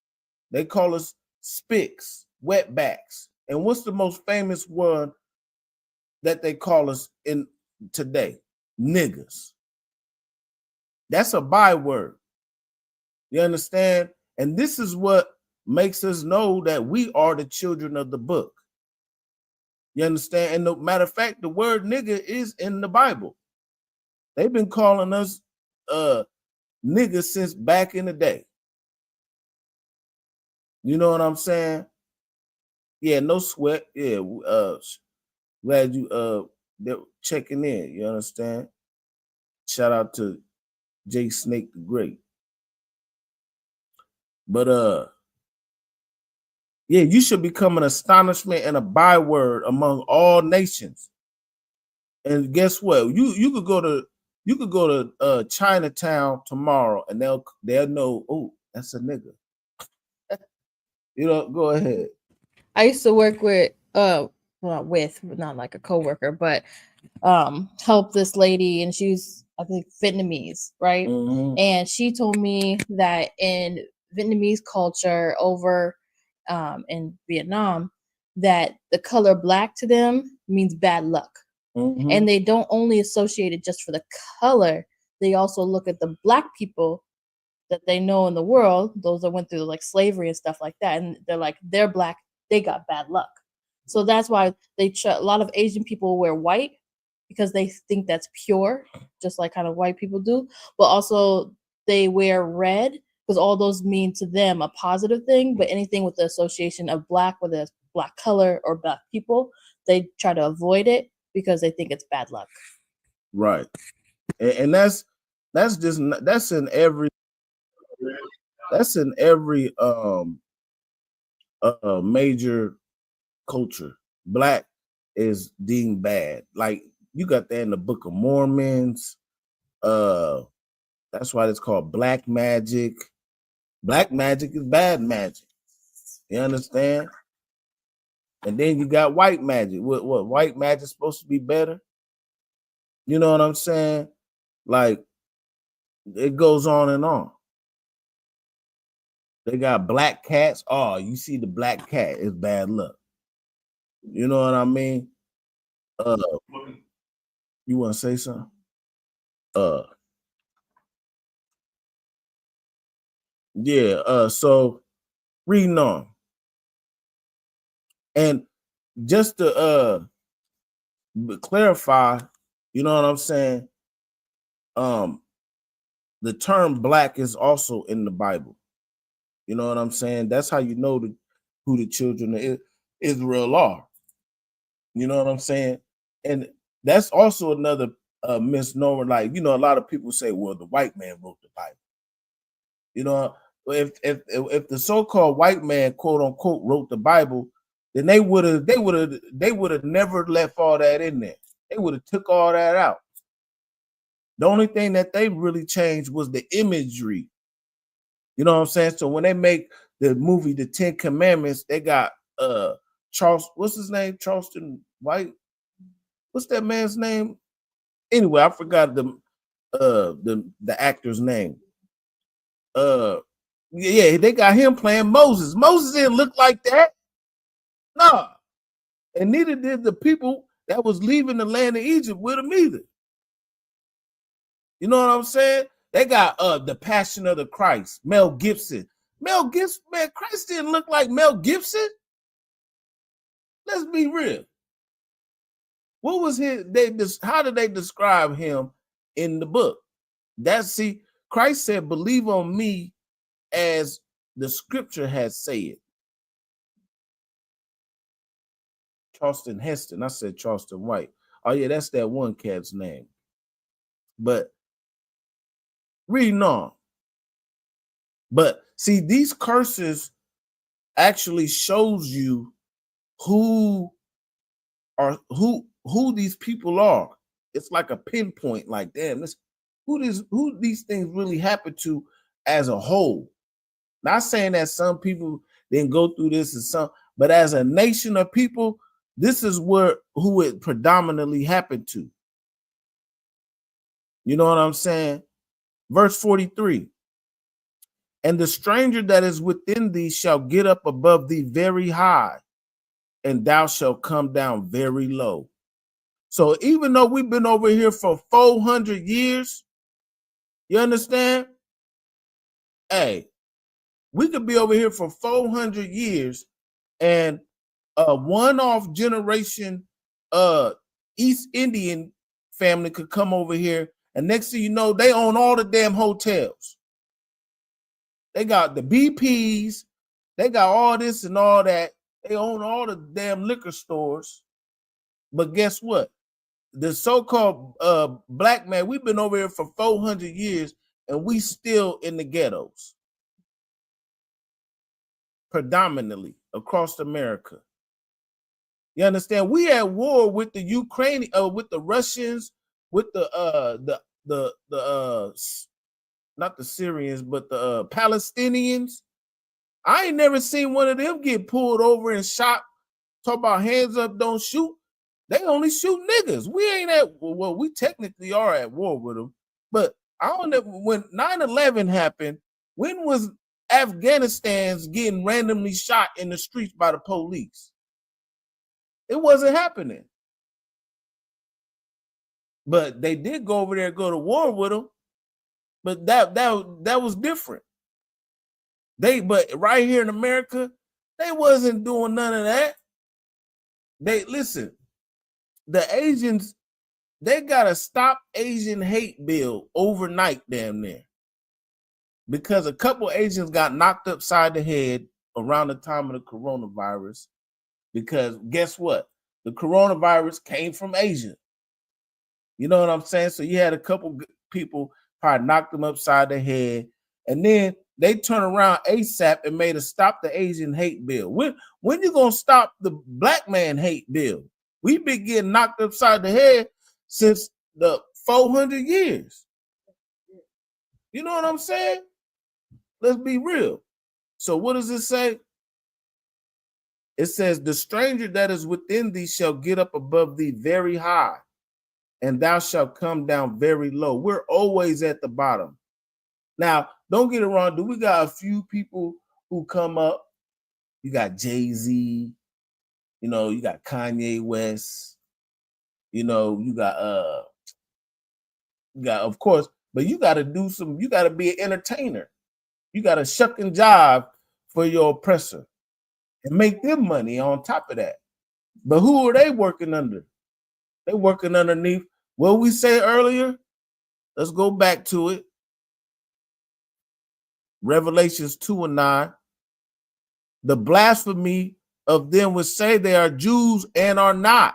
[SPEAKER 15] They call us spics, wetbacks. And what's the most famous one that they call us in today? Niggas. That's a byword. You understand? And this is what makes us know that we are the children of the book. You understand? And no matter of fact, the word nigga is in the Bible. They've been calling us niggas since back in the day. You know what I'm saying? Yeah, no sweat. Yeah, glad you they're checking in. You understand? Shout out to Jay Snake the Great. But yeah, you should become an astonishment and a byword among all nations. And guess what? You could go to Chinatown tomorrow and they'll know, oh, that's a nigga. You know, go ahead.
[SPEAKER 16] I used to work with not like a coworker, but help this lady, and she's, I think, Vietnamese, right?
[SPEAKER 15] Mm-hmm.
[SPEAKER 16] And she told me that in Vietnamese culture over in Vietnam, that the color black to them means bad luck.
[SPEAKER 15] Mm-hmm.
[SPEAKER 16] And they don't only associate it just for the color, they also look at the black people that they know in the world, those that went through like slavery and stuff like that, and they're like, they're black, they got bad luck. So that's why a lot of Asian people wear white, because they think that's pure, just like kind of white people do. But also they wear red because all those mean to them a positive thing. But anything with the association of black, whether it's black color or black people, they try to avoid it because they think it's bad luck.
[SPEAKER 15] Right. And that's in every major culture. Black is deemed bad. Like you got that in the Book of Mormons. That's why it's called black magic. Black magic is bad magic. You understand? And then you got white magic. What white magic supposed to be better? You know what I'm saying? Like, it goes on and on. They got black cats. Oh, you see the black cat, it's bad luck. You know what I mean? You want to say something? Yeah, so reading on. And just to clarify, you know what I'm saying? The term black is also in the Bible. You know what I'm saying? That's how you know who the children of Israel are. You know what I'm saying? And that's also another misnomer. Like, you know, a lot of people say, well, the white man wrote the Bible. You know, if the so-called white man, quote unquote, wrote the Bible, then they would have never left all that in there. They would have took all that out. The only thing that they really changed was the imagery. You know what I'm saying? So when they make the movie The 10 Commandments, they got Charles, what's his name? Charleston White. What's that man's name? Anyway, I forgot the actor's name. Yeah, they got him playing Moses. Moses didn't look like that. Nah. And neither did the people that was leaving the land of Egypt with him either. You know what I'm saying? They got the Passion of the Christ, Mel Gibson. Mel Gibson, man, Christ didn't look like Mel Gibson. Let's be real. What was how did they describe him in the book? Christ said, believe on me as the scripture has said. Charleston Heston. I said Charleston White. Oh, yeah, that's that one cat's name. But reading on. But see, these curses actually shows you who these people are. It's like a pinpoint, like, damn, who these things really happen to as a whole. Not saying that some people didn't go through this and some, but as a nation of people, this is who it predominantly happened to. You know what I'm saying? Verse 43. And the stranger that is within thee shall get up above thee very high, and thou shalt come down very low. So even though we've been over here for 400 years, you understand? Hey, we could be over here for 400 years and a one-off generation East Indian family could come over here, and next thing you know, they own all the damn hotels. They got the BPs, they got all this and all that. They own all the damn liquor stores. But guess what? The so-called black man, we've been over here for 400 years, and we still in the ghettos. Predominantly across America. You understand? We at war with the Ukraine, with the Russians, with the not the Syrians, but the Palestinians. I ain't never seen one of them get pulled over and shot. Talk about hands up, don't shoot. They only shoot niggas. We ain't well, we technically are at war with them. But I don't know, when 9/11 happened, when was Afghanistan's getting randomly shot in the streets by the police? It wasn't happening. But they did go over there and go to war with them. But that was different. But right here in America, they wasn't doing none of that. Listen, the Asians, they got a stop Asian hate bill overnight damn near. Because a couple Asians got knocked upside the head around the time of the coronavirus. Because guess what? The coronavirus came from Asia. You know what I'm saying? So you had a couple people probably knocked them upside the head. And then they turn around ASAP and made a stop the Asian hate bill. When you gonna stop the black man hate bill? We've been getting knocked upside the head since the 400 years. You know what I'm saying? Let's be real. So what does it say? It says, the stranger that is within thee shall get up above thee very high, and thou shalt come down very low. We're always at the bottom. Now, don't get it wrong. Do we got a few people who come up? You got Jay-Z, you know, you got Kanye West, you know, you got of course, but you got to do some, you got to be an entertainer. You got to shuck and jive for your oppressor and make them money on top of that. But who are they working under? They working underneath what we say earlier. Let's go back to it. Revelations 2:9. The blasphemy of them which say they are Jews and are not,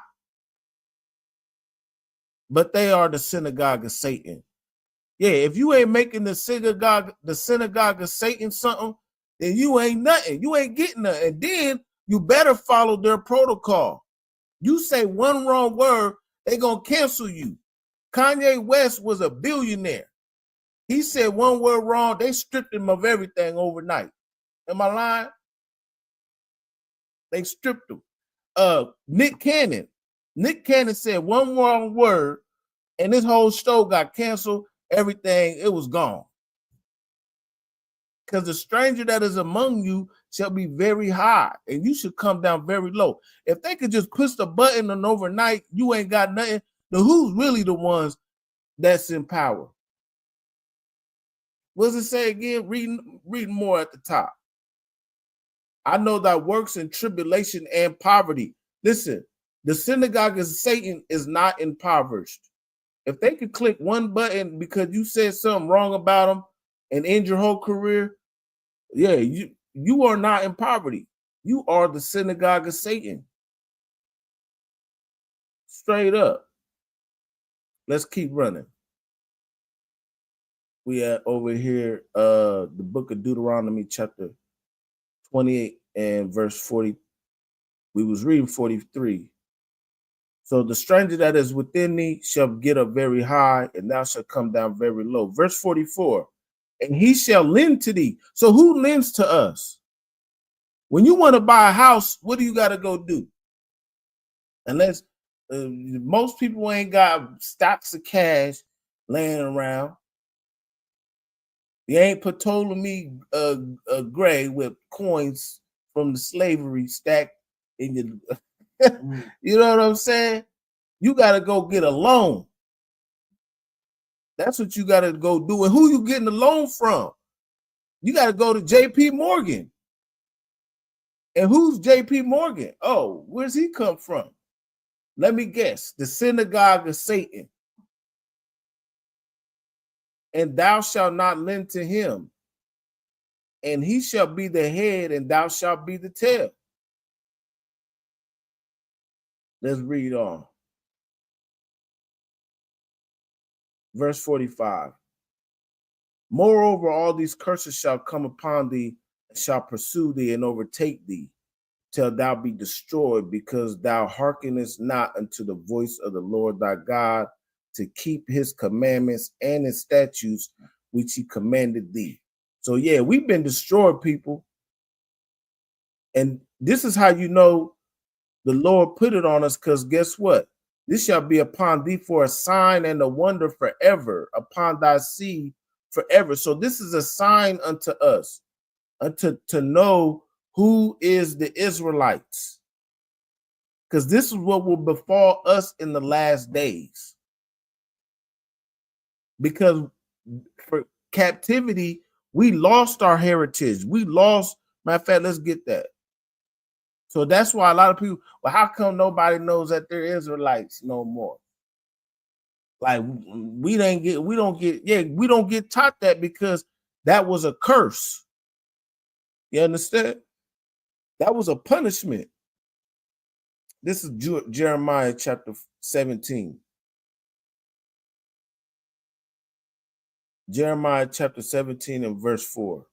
[SPEAKER 15] but they are the synagogue of Satan. Yeah, if you ain't making the synagogue of Satan something, then you ain't nothing. You ain't getting nothing. And then you better follow their protocol. You say one wrong word, they gonna cancel you. Kanye West was a billionaire. He said one word wrong, they stripped him of everything overnight. Am I lying? They stripped him. Nick Cannon said one wrong word, and this whole show got canceled. Everything, it was gone. Because the stranger that is among you shall be very high, and you should come down very low. If they could just push the button and overnight, you ain't got nothing, then who's really the ones that's in power? What does it say again? Read more at the top. I know that works in tribulation and poverty. Listen, the synagogue of Satan is not impoverished. If they could click one button because you said something wrong about them and end your whole career, yeah, you are not in poverty. You are the synagogue of Satan. Straight up. Let's keep running. We are over here, the book of Deuteronomy, chapter 28 and verse 40. We was reading 43. So the stranger that is within thee shall get up very high, and thou shalt come down very low. Verse 44. And he shall lend to thee. So who lends to us? When you want to buy a house, what do you got to go do? Unless most people ain't got stacks of cash laying around. You ain't Ptolemy Gray with coins from the slavery stacked in your. You know what I'm saying? You got to go get a loan. That's what you got to go do. And who you getting the loan from? You got to go to J.P. Morgan. And who's J.P. Morgan? Oh, where's he come from? Let me guess. The synagogue of Satan. And thou shalt not lend to him. And he shall be the head, and thou shalt be the tail. Let's read on. Verse 45. Moreover, all these curses shall come upon thee, and shall pursue thee and overtake thee, till thou be destroyed, because thou hearkenest not unto the voice of the Lord thy God, to keep his commandments and his statutes, which he commanded thee. So yeah, we've been destroyed, people. And this is how you know the Lord put it on us, because guess what? This shall be upon thee for a sign and a wonder forever, upon thy seed forever. So this is a sign unto us, to know who is the Israelites. Because this is what will befall us in the last days. Because for captivity, we lost our heritage. We lost, matter of fact, let's get that. So that's why a lot of people, well, how come nobody knows that they're Israelites no more? Like we don't get taught that, because that was a curse. You understand? That was a punishment. This is Jeremiah chapter 17. Jeremiah chapter 17 and verse 4.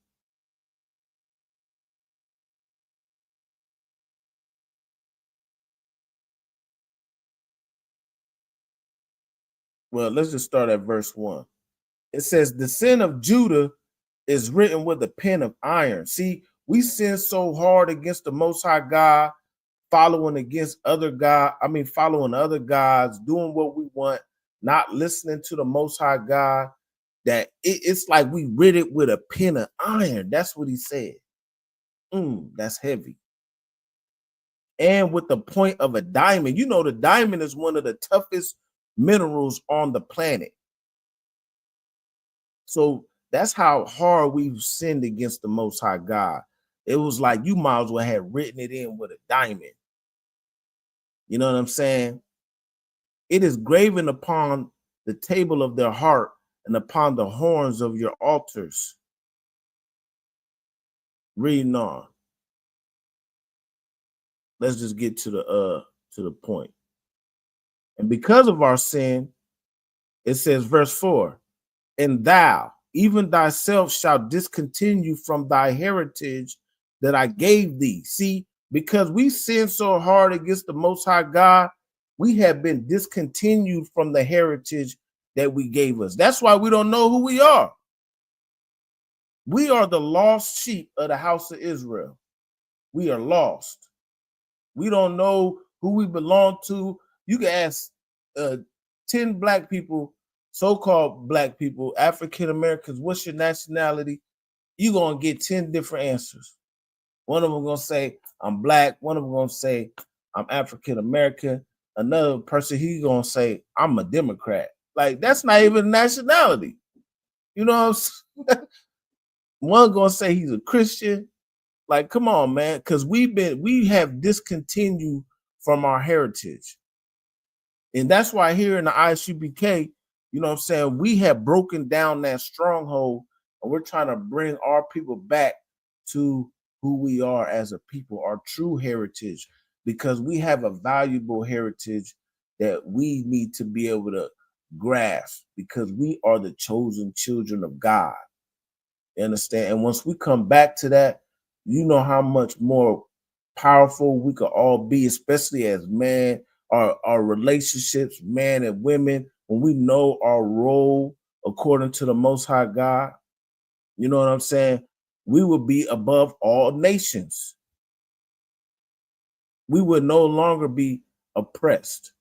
[SPEAKER 15] Well, let's just start at verse 1. It says, the sin of Judah is written with a pen of iron. See, we sin so hard against the Most High God, following other gods, doing what we want. not listening to the Most High God, that it's like we rid it with a pin of iron. That's what he said. That's heavy. And with the point of a diamond, you know, the diamond is one of the toughest minerals on the planet. So that's how hard we've sinned against the Most High God. It was like you might as well have written it in with a diamond. You know what I'm saying? It is graven upon the table of their heart and upon the horns of your altars. Reading on. Let's just get to the point. And because of our sin, it says, verse 4, and thou, even thyself, shalt discontinue from thy heritage that I gave thee. See, because we sinned so hard against the Most High God, we have been discontinued from the heritage that we gave us. That's why we don't know who we are. We are the lost sheep of the house of Israel. We are lost. We don't know who we belong to. You can ask 10 black people, so-called black people, African Americans, what's your nationality? You're going to get 10 different answers. One of them going to say, I'm black. One of them going to say, I'm African American. Another person, he's going to say, I'm a Democrat. Like, that's not even nationality. You know what I'm saying? One going to say he's a Christian. Like, come on, man, because we have discontinued from our heritage. And that's why here in the ISUBK, you know what I'm saying, we have broken down that stronghold, and we're trying to bring our people back to who we are as a people, our true heritage, because we have a valuable heritage that we need to be able to grasp, because we are the chosen children of God. You understand? And once we come back to that, you know how much more powerful we could all be, especially as man, our relationships, man and women, when we know our role according to the Most High God. You know what I'm saying? We will be above all nations. We would no longer be oppressed.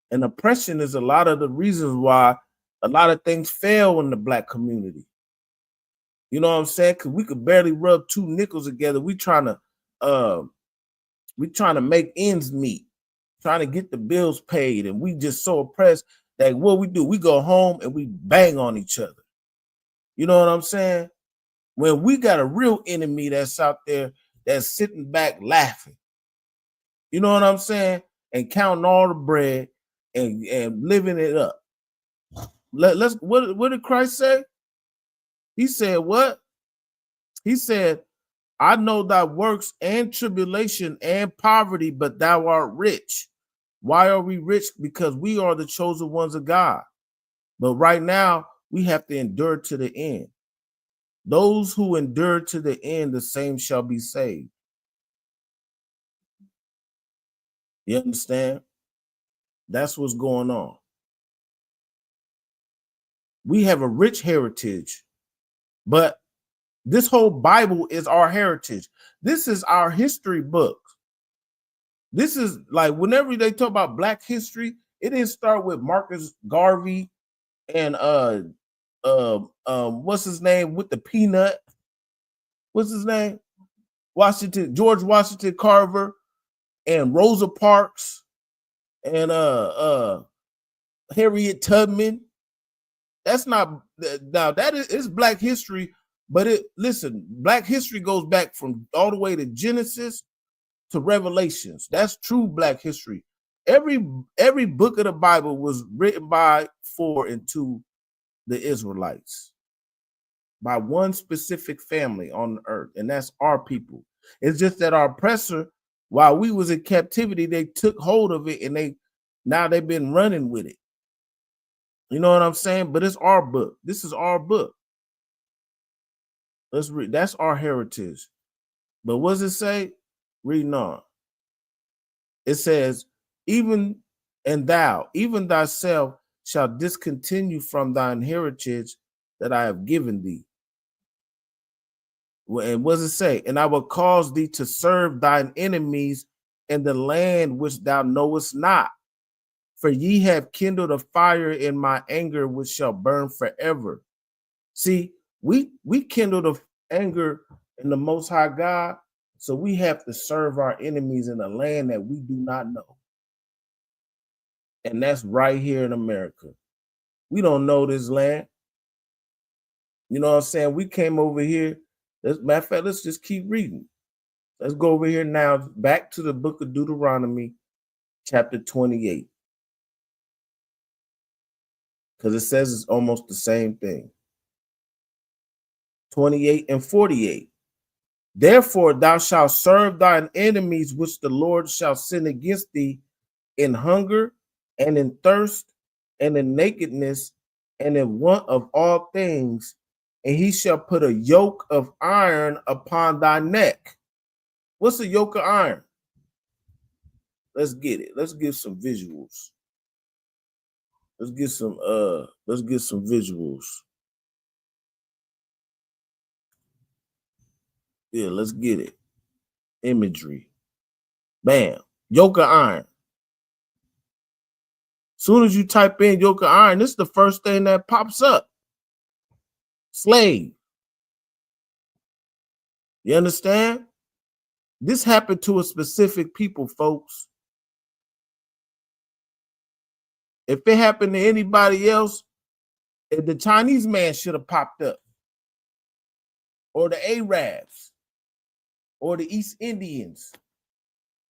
[SPEAKER 15] And oppression is a lot of the reasons why a lot of things fail in the black community. You know what I'm saying? Because we could barely rub two nickels together. We trying to make ends meet, trying to get the bills paid, and we just so oppressed that what we do, we go home and we bang on each other. You know what I'm saying? When we got a real enemy that's out there that's sitting back laughing. You know what I'm saying? And counting all the bread and living it up. What did Christ say? He said what? He said, I know thy works and tribulation and poverty, but thou art rich. Why are we rich? Because we are the chosen ones of God. But right now, we have to endure to the end. Those who endure to the end, the same shall be saved. You understand? That's what's going on. We have a rich heritage, but this whole Bible is our heritage. This is our history book. This is like whenever they talk about Black history, it didn't start with Marcus Garvey and what's his name with the peanut? What's his name? George Washington Carver and Rosa Parks and Harriet Tubman. That's not now that is Black history, but Black history goes back from all the way to Genesis to Revelations. That's true Black history. Every book of the Bible was written by, for, and to the Israelites, by one specific family on the earth, and that's our people. It's just that our oppressor, while we was in captivity, they took hold of it, and they've been running with it. You know what I'm saying? But it's our book. This is our book. Let's read. That's our heritage. But what does it say? Reading on. It says, even thyself shall discontinue from thine heritage that I have given thee. And what does it say? And I will cause thee to serve thine enemies in the land which thou knowest not. For ye have kindled a fire in my anger, which shall burn forever. See, we kindled a anger in the Most High God, so we have to serve our enemies in a land that we do not know. And that's right here in America. We don't know this land. You know what I'm saying? We came over here. Matter of fact, let's just keep reading. Let's go over here now, back to the book of Deuteronomy, chapter 28. Because it says it's almost the same thing. 28 and 48. Therefore thou shalt serve thine enemies, which the Lord shall send against thee in hunger and in thirst and in nakedness and in want of all things, and he shall put a yoke of iron upon thy neck. What's a yoke of iron? Let's get it. Let's get some visuals. Let's get some visuals. Yeah, let's get it. Imagery. Bam. Yoke of iron. Soon as you type in yoke of iron, this is the first thing that pops up. Slave. You understand? This happened to a specific people, folks. If it happened to anybody else, if the Chinese man should have popped up, or the Arabs, or the East Indians,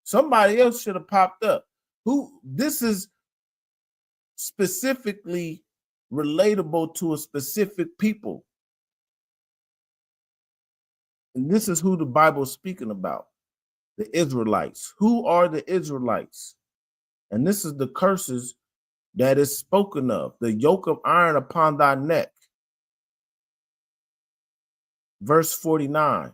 [SPEAKER 15] somebody else should have popped up. This is specifically relatable to a specific people. And this is who the Bible is speaking about, the Israelites. Who are the Israelites? And this is the curses that is spoken of, the yoke of iron upon thy neck. Verse 49.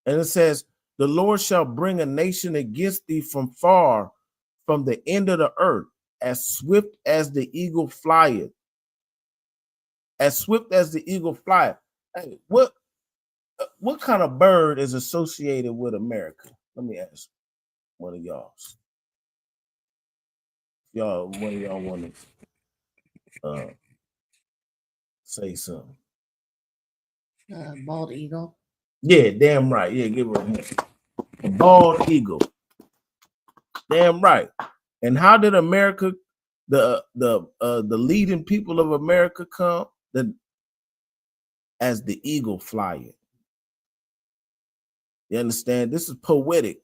[SPEAKER 15] And it says, the Lord shall bring a nation against thee from far, from the end of the earth, as swift as the eagle flieth. As swift as the eagle flieth. Hey, what kind of bird is associated with America? Let me ask one of y'all. One of y'all want to say something.
[SPEAKER 16] Bald eagle.
[SPEAKER 15] Yeah, damn right. Yeah, give her a bald eagle. Damn right. And how did America, the leading people of America come? As the eagle flying. You understand? This is poetic.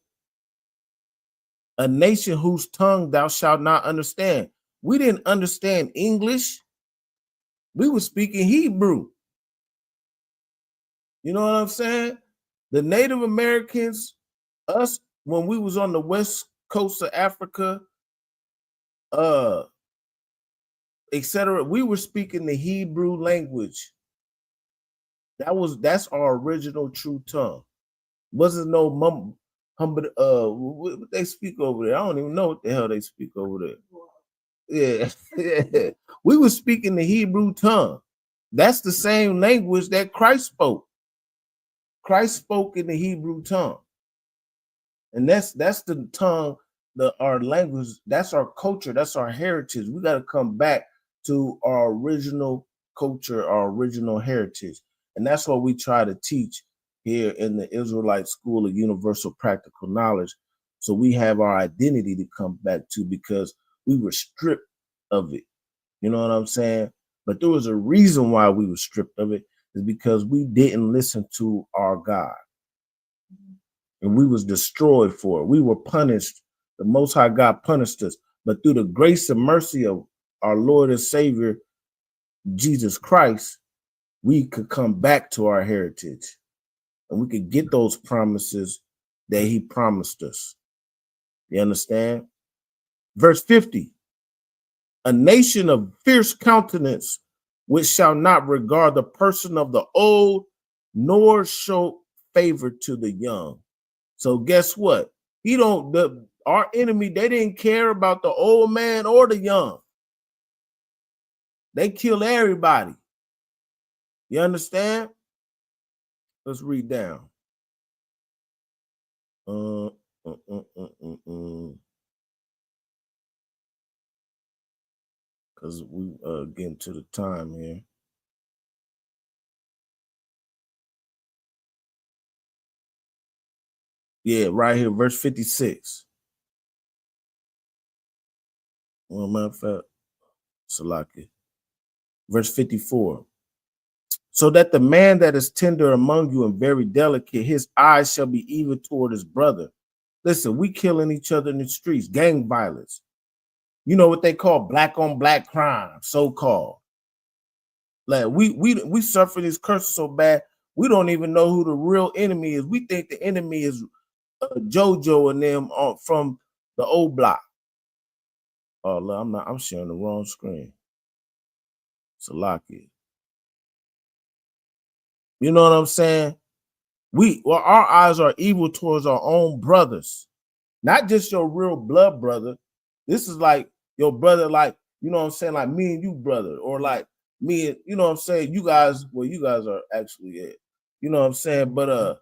[SPEAKER 15] A nation whose tongue thou shalt not understand. We didn't understand English. We were speaking Hebrew. You know what I'm saying? The Native Americans, us, when we was on the west coast of Africa, etc., we were speaking the Hebrew language. That's our original true tongue. Wasn't no what they speak over there. I don't even know what the hell they speak over there. Yeah. We were speaking the Hebrew tongue. That's the same language that Christ spoke. Christ spoke in the Hebrew tongue. And that's the tongue, our language, that's our culture, that's our heritage. We got to come back to our original culture, our original heritage. And that's what we try to teach here in the Israelite School of Universal Practical Knowledge. So we have our identity to come back to, because we were stripped of it. You know what I'm saying? But there was a reason why we were stripped of it, is because we didn't listen to our God. And we was destroyed for it. We were punished. The Most High God punished us. But through the grace and mercy of our Lord and Savior, Jesus Christ, we could come back to our heritage. And we could get those promises that he promised us. You understand? Verse 50. A nation of fierce countenance, which shall not regard the person of the old, nor show favor to the young. So guess what? Our enemy, they didn't care about the old man or the young. They kill everybody. You understand? Let's read down. because we getting to the time here. Yeah, right here, verse 56. Well, matter of fact, Salaki. Verse 54. So that the man that is tender among you and very delicate, his eyes shall be even toward his brother. Listen, we killing each other in the streets, gang violence. You know what they call black on black crime, so-called. Like we suffer these curses so bad, we don't even know who the real enemy is. We think the enemy is JoJo and them from the old block. Oh, look, I'm sharing the wrong screen. Salaki. You know what I'm saying? Our eyes are evil towards our own brothers, not just your real blood brother. This is like your brother, like, you know what I'm saying, like me and you, brother, or like me and, you know what I'm saying, you guys, well, you guys are actually it. You know what I'm saying? But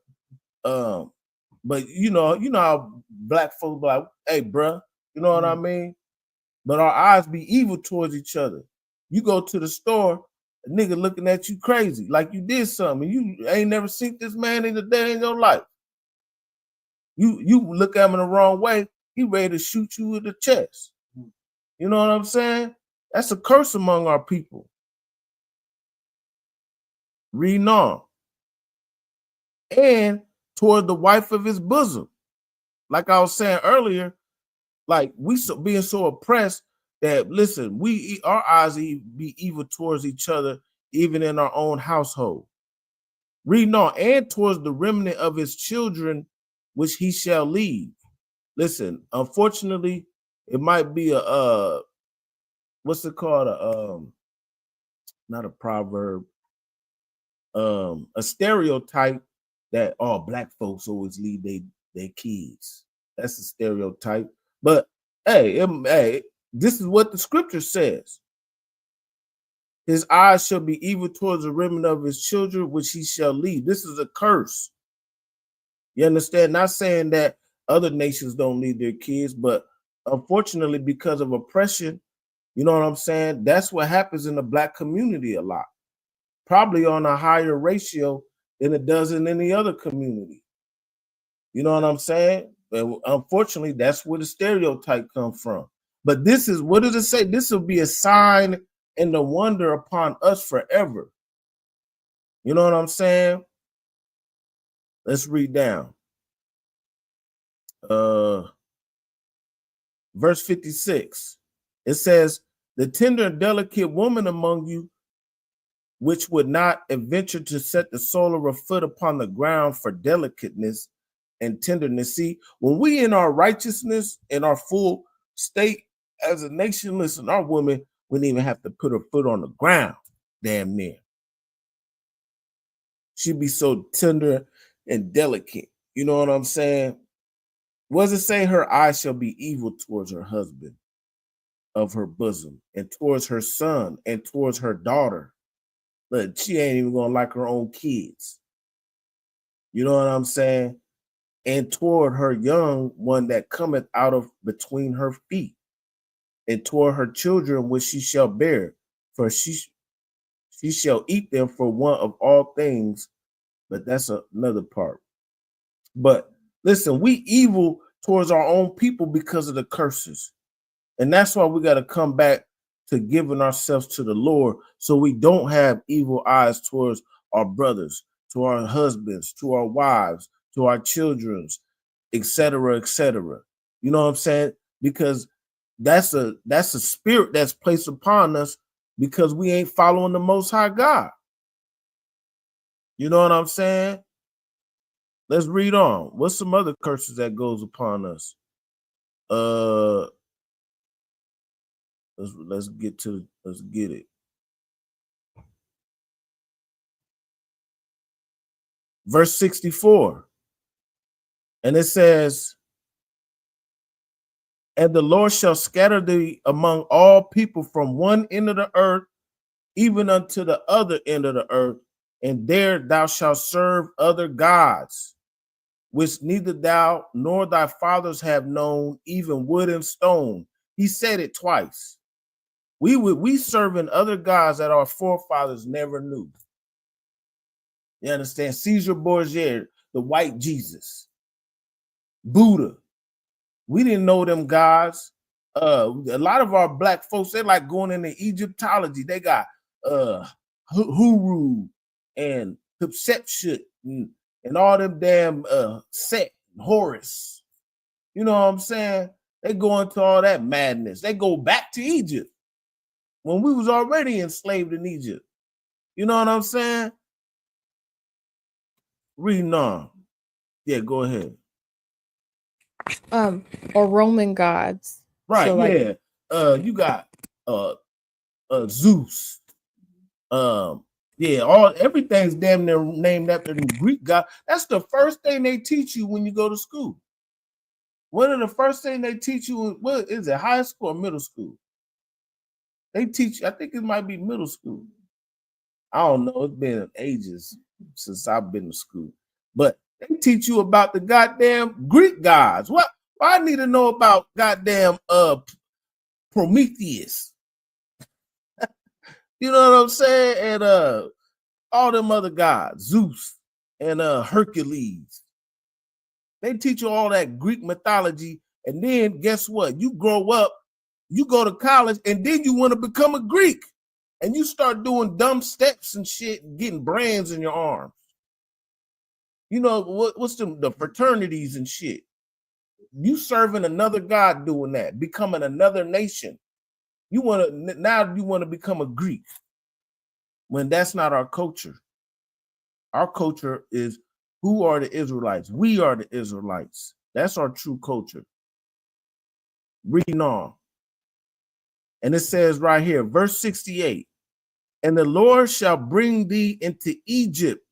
[SPEAKER 15] you know how black folks be like, hey, bruh, you know what I mean? But our eyes be evil towards each other. You go to the store, a nigga looking at you crazy, like you did something. You ain't never seen this man in a day in your life. You look at him in the wrong way, he ready to shoot you in the chest. You know what I'm saying? That's a curse among our people. Reading on. And toward the wife of his bosom. Like I was saying earlier, like we being so oppressed that, listen, our eyes be evil towards each other, even in our own household. Reading on, and towards the remnant of his children, which he shall leave. Listen, unfortunately, it might be what's it called? Not a proverb, a stereotype that black folks always leave their kids. That's a stereotype. But hey, this is what the scripture says. His eyes shall be evil towards the remnant of his children, which he shall leave. This is a curse. You understand? Not saying that other nations don't leave their kids, but unfortunately, because of oppression, you know what I'm saying? That's what happens in the black community a lot. Probably on a higher ratio than it does in any other community. You know what I'm saying? And unfortunately, that's where the stereotype comes from. But this is, what does it say? This will be a sign and a wonder upon us forever. You know what I'm saying? Let's read down. Verse 56. It says, the tender and delicate woman among you, which would not adventure to set the sole of her foot upon the ground for delicateness and tenderness. See, when we in our righteousness, in our full state as a nation, listen, our women wouldn't even have to put her foot on the ground, damn near. She'd be so tender and delicate. You know what I'm saying? What does it say? Her eyes shall be evil towards her husband of her bosom, and towards her son, and towards her daughter. Look, she ain't even gonna like her own kids. You know what I'm saying? And toward her young one that cometh out of between her feet, and toward her children which she shall bear, for she shall eat them for one of all things. But that's another part. But listen, we evil towards our own people because of the curses. And that's why we got to come back to giving ourselves to the Lord, so we don't have evil eyes towards our brothers, to our husbands, to our wives, to our children's, etc., etc. You know what I'm saying? Because that's a spirit that's placed upon us because we ain't following the Most High God. You know what I'm saying? Let's read on. What's some other curses that goes upon us? Let's get it. Verse 64. And it says, and the Lord shall scatter thee among all people from one end of the earth, even unto the other end of the earth, and there thou shalt serve other gods, which neither thou nor thy fathers have known, even wood and stone. He said it twice. We serving other gods that our forefathers never knew. You understand? Caesar Borgia, the white Jesus, Buddha. We didn't know them gods. A lot of our black folks, they like going into Egyptology. They got Huru and Hatshepsut and all them damn Set, Horus. You know what I'm saying? They go into all that madness. They go back to Egypt when we was already enslaved in Egypt. You know what I'm saying? Reading on. Yeah, go ahead.
[SPEAKER 16] Or Roman gods.
[SPEAKER 15] Right,
[SPEAKER 16] So, like,
[SPEAKER 15] yeah. You got Zeus. Yeah, everything's damn near named after the Greek god. That's the first thing they teach you when you go to school. One of the first things they teach you, what is it, high school or middle school? They teach, I think it might be middle school. I don't know. It's been ages since I've been to school. But they teach you about the goddamn Greek gods. What? I need to know about goddamn Prometheus. You know what I'm saying? And all them other gods, Zeus and Hercules. They teach you all that Greek mythology, and then guess what? You grow up, you go to college, and then you want to become a Greek. And you start doing dumb steps and shit, and getting brands in your arms. You know, what's the fraternities and shit? You serving another god doing that, becoming another nation. You want to become a Greek when that's not our culture. Our culture is, who are the Israelites? We are the Israelites. That's our true culture. Reading on. And it says right here, verse 68, and the Lord shall bring thee into Egypt.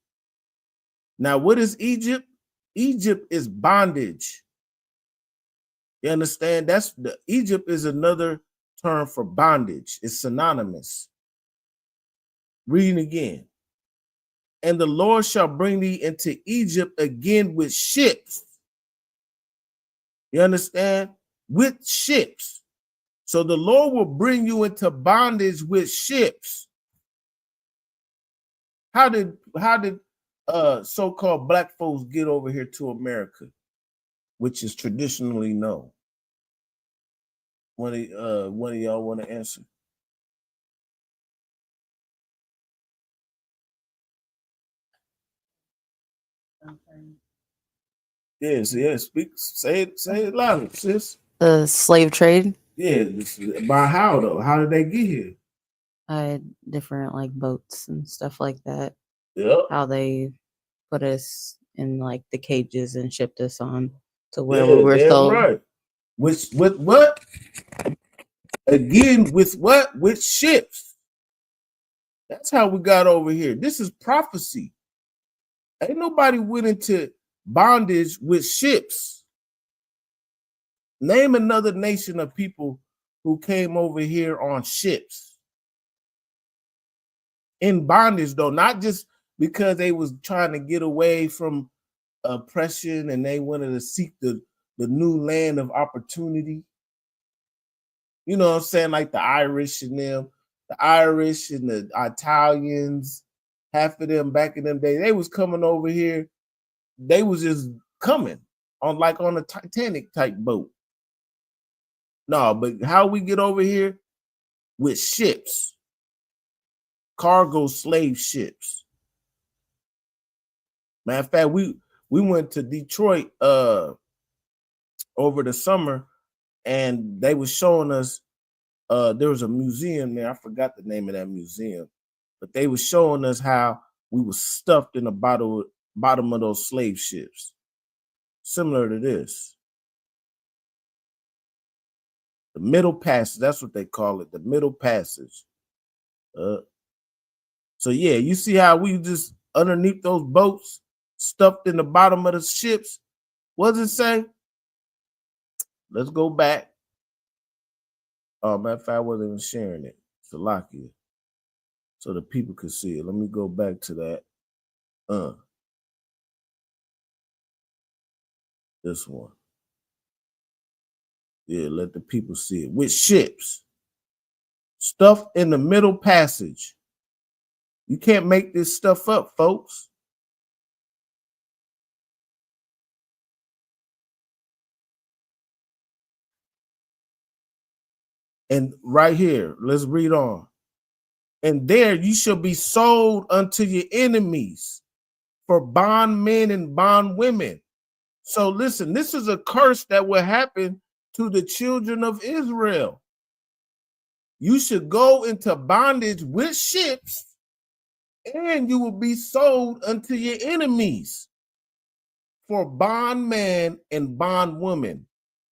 [SPEAKER 15] Now, what is Egypt? Egypt is bondage. You understand? Egypt is another term for bondage. It's synonymous. Reading again. And the Lord shall bring thee into Egypt again with ships. You understand? With ships. So the Lord will bring you into bondage with ships. How did so-called black folks get over here to America, which is traditionally known? One of y'all want to answer? Yes, speak, say it louder, sis.
[SPEAKER 17] The slave trade.
[SPEAKER 15] Yeah, by how though? How did they get here?
[SPEAKER 17] Different like boats and stuff like that.
[SPEAKER 15] Yep.
[SPEAKER 17] How they put us in like the cages and shipped us on to where we were sold.
[SPEAKER 15] Right. With what? Again, with what? With ships. That's how we got over here. This is prophecy. Ain't nobody went into bondage with ships. Name another nation of people who came over here on ships. In bondage, though, not just because they was trying to get away from oppression and they wanted to seek the new land of opportunity. You know what I'm saying? Like the Irish and them, the Irish and the Italians, half of them back in them days, they was coming over here. They was just coming on a Titanic type boat. No, but how we get over here? With ships. Cargo slave ships. Matter of fact, we went to Detroit over the summer, and they was showing us there was a museum there. I forgot the name of that museum, but they was showing us how we was stuffed in the bottom of those slave ships. Similar to this. The Middle Passage, that's what they call it, the Middle Passage. So yeah, you see how we just underneath those boats, stuffed in the bottom of the ships. What does it say? Let's go back. Oh, matter of fact, I wasn't even sharing it. Salakia. So the people could see it. Let me go back to that. This one. Yeah, let the people see it. With ships. Stuff in the middle passage. You can't make this stuff up, folks. And right here, let's read on. And there you shall be sold unto your enemies for bondmen and bondwomen. So listen, this is a curse that will happen to the children of Israel. You should go into bondage with ships, and you will be sold unto your enemies for bondman and bondwoman.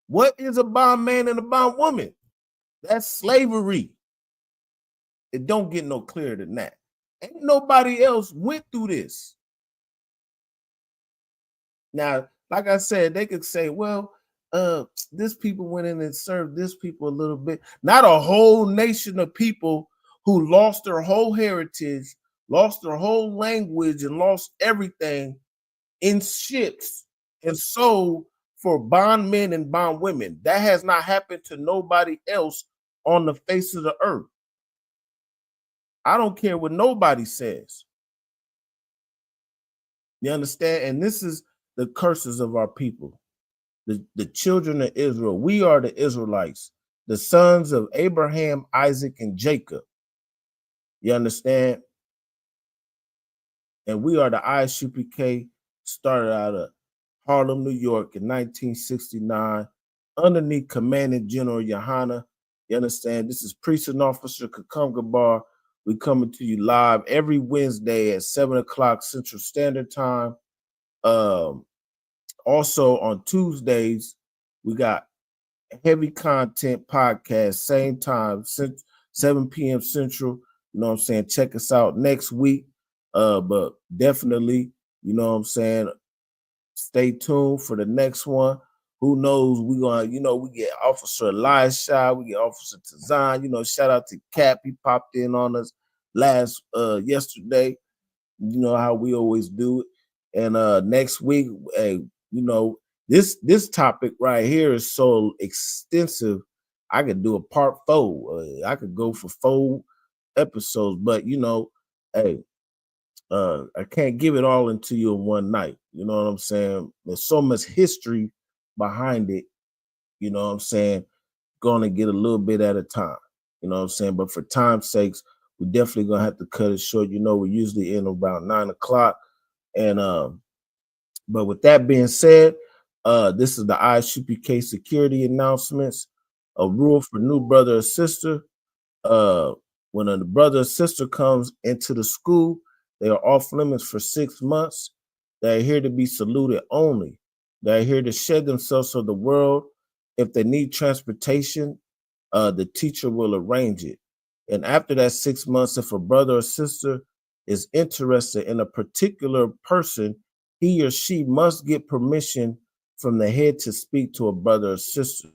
[SPEAKER 15] What is a bondman and a bondwoman? That's slavery. It don't get no clearer than that. Ain't nobody else went through this. Now, like I said, they could say, well, this people went in and served this people a little bit. Not a whole nation of people who lost their whole heritage, lost their whole language, and lost everything in ships and sold for bondmen and bondwomen. That has not happened to nobody else on the face of the earth. I don't care what nobody says. You understand? And this is the curses of our people. The children of Israel. We are the Israelites, the sons of Abraham, Isaac, and Jacob. You understand? And we are the ISUPK, started out of Harlem, New York in 1969, underneath Commanding General Yohana. You understand? This is Priest and Officer Kakunga Bar. We coming to you live every Wednesday at 7 o'clock Central Standard Time. Also on Tuesdays, we got heavy content podcast, same time, 7 p.m. Central. You know what I'm saying? Check us out next week. But definitely, you know what I'm saying, stay tuned for the next one. Who knows? We're gonna, we get Officer Elisha, we get Officer Tazan, shout out to Cap. He popped in on us yesterday. You know how we always do it. And next week, this topic right here is so extensive. I could do a part 4. I could go for 4 episodes, but I can't give it all into you in one night. You know what I'm saying? There's so much history behind it. You know what I'm saying? Gonna get a little bit at a time. You know what I'm saying? But for time's sakes, we're definitely gonna have to cut it short. We're usually in about 9 o'clock. And but with that being said, this is the ISUPK security announcements. A rule for new brother or sister. When a brother or sister comes into the school, they are off limits for 6 months. They're here to be saluted only. They're here to shed themselves for the world. If they need transportation, the teacher will arrange it. And after that 6 months, if a brother or sister is interested in a particular person, he or she must get permission from the head to speak to a brother or sister.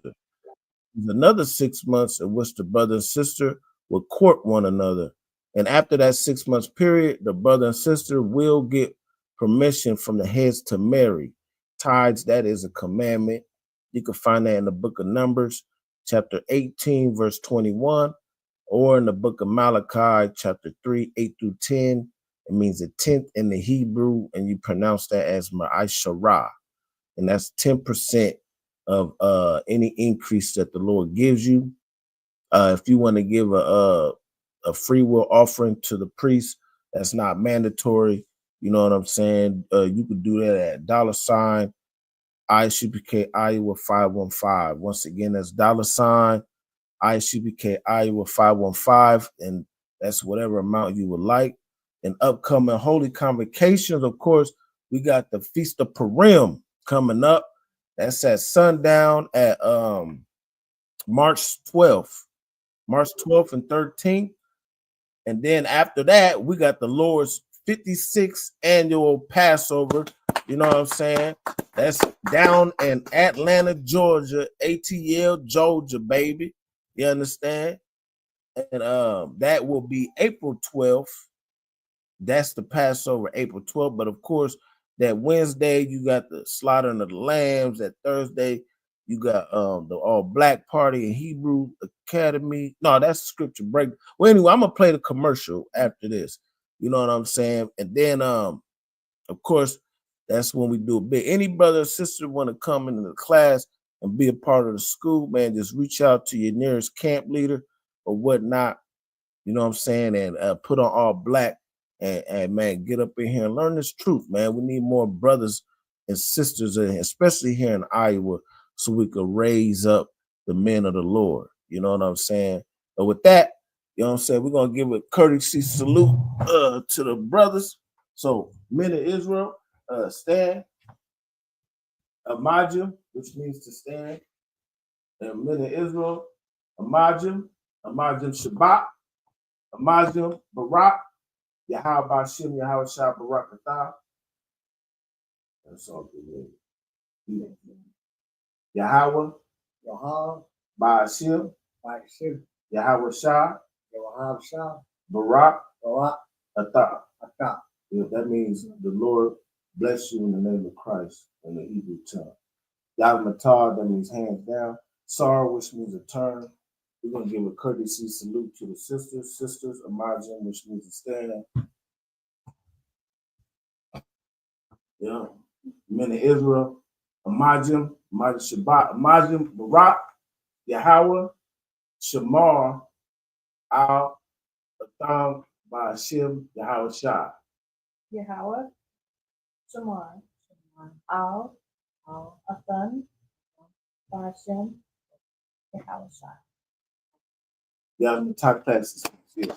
[SPEAKER 15] There's another 6 months in which the brother and sister will court one another. And after that 6 months period, the brother and sister will get permission from the heads to marry. Tithes, that is a commandment. You can find that in the book of Numbers, chapter 18, verse 21, or in the book of Malachi, chapter 3, 8 through 10. It means the 10th in the Hebrew, and you pronounce that as Ma'asharah. And that's 10% of any increase that the Lord gives you. If you want to give a free will offering to the priest, that's not mandatory. You know what I'm saying? You could do that at $ ISUPK Iowa 515. Once again, that's $ ISUPK Iowa 515, and that's whatever amount you would like. And upcoming holy convocations, of course, we got the Feast of Purim coming up. That's at sundown at March 12th and 13th. And then after that, we got the Lord's 56th annual Passover. You know what I'm saying? That's down in Atlanta, Georgia, ATL, Georgia, baby. You understand? And that will be April 12th. That's the Passover, April 12th. But of course, that Wednesday, you got the slaughtering of the lambs. That Thursday, You got the All Black Party and Hebrew Academy. No, that's scripture break. Well, anyway, I'm gonna play the commercial after this. You know what I'm saying? And then of course, that's when we do a bit. Any brother or sister want to come into the class and be a part of the school, man, just reach out to your nearest camp leader or whatnot. You know what I'm saying? And put on all black and man, get up in here and learn this truth, man. We need more brothers and sisters, especially here in Iowa, so we could raise up the men of the Lord. You know what I'm saying? But with that, you know what I'm saying, we're gonna give a courtesy salute to the brothers. So men of Israel, stand. Amajim, which means to stand. And men of Israel, Amajim Shabbat, Amajim Barak, Yahweh Bashim, Yahweh Shah Barak Atah. That's all good. Yahweh Bashim, Yahweh Shah Barak Atah. Yeah, that means the Lord bless you in the name of Christ in the Hebrew tongue. Yahweh Matah, that means hands down. Sar, which means a turn. We're going to give a courtesy salute to the sisters, Amajim, which means to stand. Yeah. Men of Israel, Amajim Shabbat, Amajim Barak, Yahweh, Shamar, Al, Atham, Ba'ashim, Yahweh Shah.
[SPEAKER 16] Yahweh, Shamar, Al, Athan, Ba'ashem, Yahweh Shah.
[SPEAKER 15] Yeah, the top classes. Yeah.